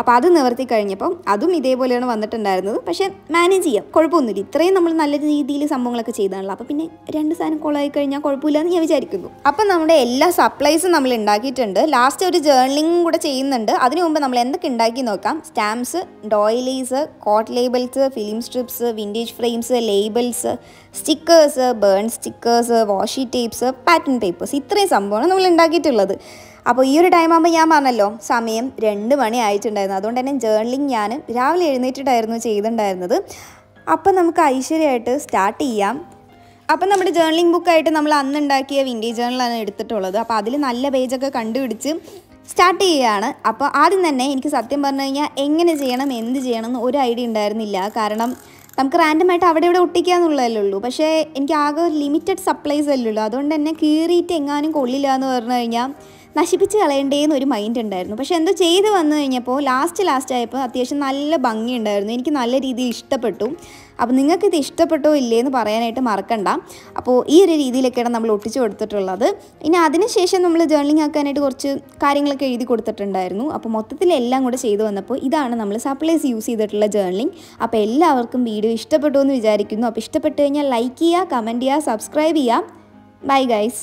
അപ്പോൾ അത് നിവർത്തി കഴിഞ്ഞപ്പം അതും ഇതേപോലെയാണ് വന്നിട്ടുണ്ടായിരുന്നത്. പക്ഷേ മാനേജ് ചെയ്യാം, കുഴപ്പമൊന്നുമില്ല. ഇത്രയും നമ്മൾ നല്ല രീതിയിൽ സംഭവങ്ങളൊക്കെ ചെയ്താണല്ലോ. അപ്പോൾ പിന്നെ 2 സാധനം കൊളായി കഴിഞ്ഞാൽ കുഴപ്പമില്ലെന്ന് ഞാൻ വിചാരിക്കുന്നു. അപ്പം നമ്മുടെ എല്ലാ സപ്ലൈസും നമ്മൾ ഉണ്ടാക്കിയിട്ടുണ്ട്. ലാസ്റ്റ് ഒരു ജേർണലിംഗ് കൂടെ ചെയ്യുന്നുണ്ട്. അതിനു മുമ്പ് നമ്മൾ എന്തൊക്കെ ഉണ്ടാക്കി നോക്കാം. Stamps, doilies, quote labels, film strips, vintage frames, labels, stickers, burn stickers, washi tapes, pattern papers, ഇത്രയും സംഭവമാണ് നമ്മൾ ഉണ്ടാക്കിയിട്ടുള്ളത്. അപ്പോൾ ഈ ഒരു ടൈം ആകുമ്പോൾ ഞാൻ പറഞ്ഞല്ലോ സമയം 2 മണി ആയിട്ടുണ്ടായിരുന്നു. അതുകൊണ്ട് തന്നെ ജേർണലിംഗ് ഞാൻ രാവിലെ എഴുന്നേറ്റിട്ടായിരുന്നു ചെയ്തിട്ടുണ്ടായിരുന്നത്. അപ്പം നമുക്ക് ഐശ്വര്യമായിട്ട് സ്റ്റാർട്ട് ചെയ്യാം. അപ്പം നമ്മുടെ ജേർണലിംഗ് ബുക്കായിട്ട് നമ്മൾ അന്ന് ഉണ്ടാക്കിയ വിൻറ്റേജ് ജേർണലാണ് എടുത്തിട്ടുള്ളത്. അപ്പോൾ അതിൽ നല്ല പേജൊക്കെ കണ്ടുപിടിച്ച് സ്റ്റാർട്ട് ചെയ്യുകയാണ്. അപ്പോൾ ആദ്യം തന്നെ എനിക്ക് സത്യം പറഞ്ഞു കഴിഞ്ഞാൽ എങ്ങനെ ചെയ്യണം എന്ത് ചെയ്യണം എന്ന് ഒരു ഐഡിയ ഉണ്ടായിരുന്നില്ല. കാരണം നമുക്ക് റാൻഡമായിട്ട് അവിടെ ഇവിടെ ഒട്ടിക്കുക എന്നുള്ളതല്ലേ ഉള്ളൂ. പക്ഷേ എനിക്ക് ആകെ ലിമിറ്റഡ് സപ്ലൈസ് അല്ലേ ഉള്ളൂ. അതുകൊണ്ട് തന്നെ കീറിയിട്ട് എങ്ങാനും കൊള്ളില്ല എന്ന് പറഞ്ഞു കഴിഞ്ഞാൽ നശിപ്പിച്ച് കളയേണ്ടേന്ന് ഒരു മൈൻഡ് ഉണ്ടായിരുന്നു. പക്ഷേ എന്തോ ചെയ്ത് വന്നു കഴിഞ്ഞപ്പോൾ ലാസ്റ്റ് ആയപ്പോൾ അത്യാവശ്യം നല്ല ഭംഗിയുണ്ടായിരുന്നു. എനിക്ക് നല്ല രീതിയിൽ ഇഷ്ടപ്പെട്ടു. അപ്പോൾ നിങ്ങൾക്കിത് ഇഷ്ടപ്പെട്ടോ ഇല്ലേന്ന് പറയാനായിട്ട് മറക്കണ്ട. അപ്പോൾ ഈ ഒരു രീതിയിലൊക്കെയാണ് നമ്മൾ ഒട്ടിച്ച് കൊടുത്തിട്ടുള്ളത്. ഇനി അതിനുശേഷം നമ്മൾ ജേർണലിംഗ് ആക്കാനായിട്ട് കുറച്ച് കാര്യങ്ങളൊക്കെ എഴുതി കൊടുത്തിട്ടുണ്ടായിരുന്നു. അപ്പോൾ മൊത്തത്തിലെല്ലാം കൂടെ ചെയ്തു വന്നപ്പോൾ ഇതാണ് നമ്മൾ സപ്ലൈസ് യൂസ് ചെയ്തിട്ടുള്ള ജേർണലിംഗ്. അപ്പോൾ എല്ലാവർക്കും വീഡിയോ ഇഷ്ടപ്പെട്ടു എന്ന് വിചാരിക്കുന്നു. അപ്പോൾ ഇഷ്ടപ്പെട്ട് കഴിഞ്ഞാൽ ലൈക്ക് ചെയ്യുക, കമൻറ്റ് ചെയ്യുക, സബ്സ്ക്രൈബ് ചെയ്യുക. Bye guys.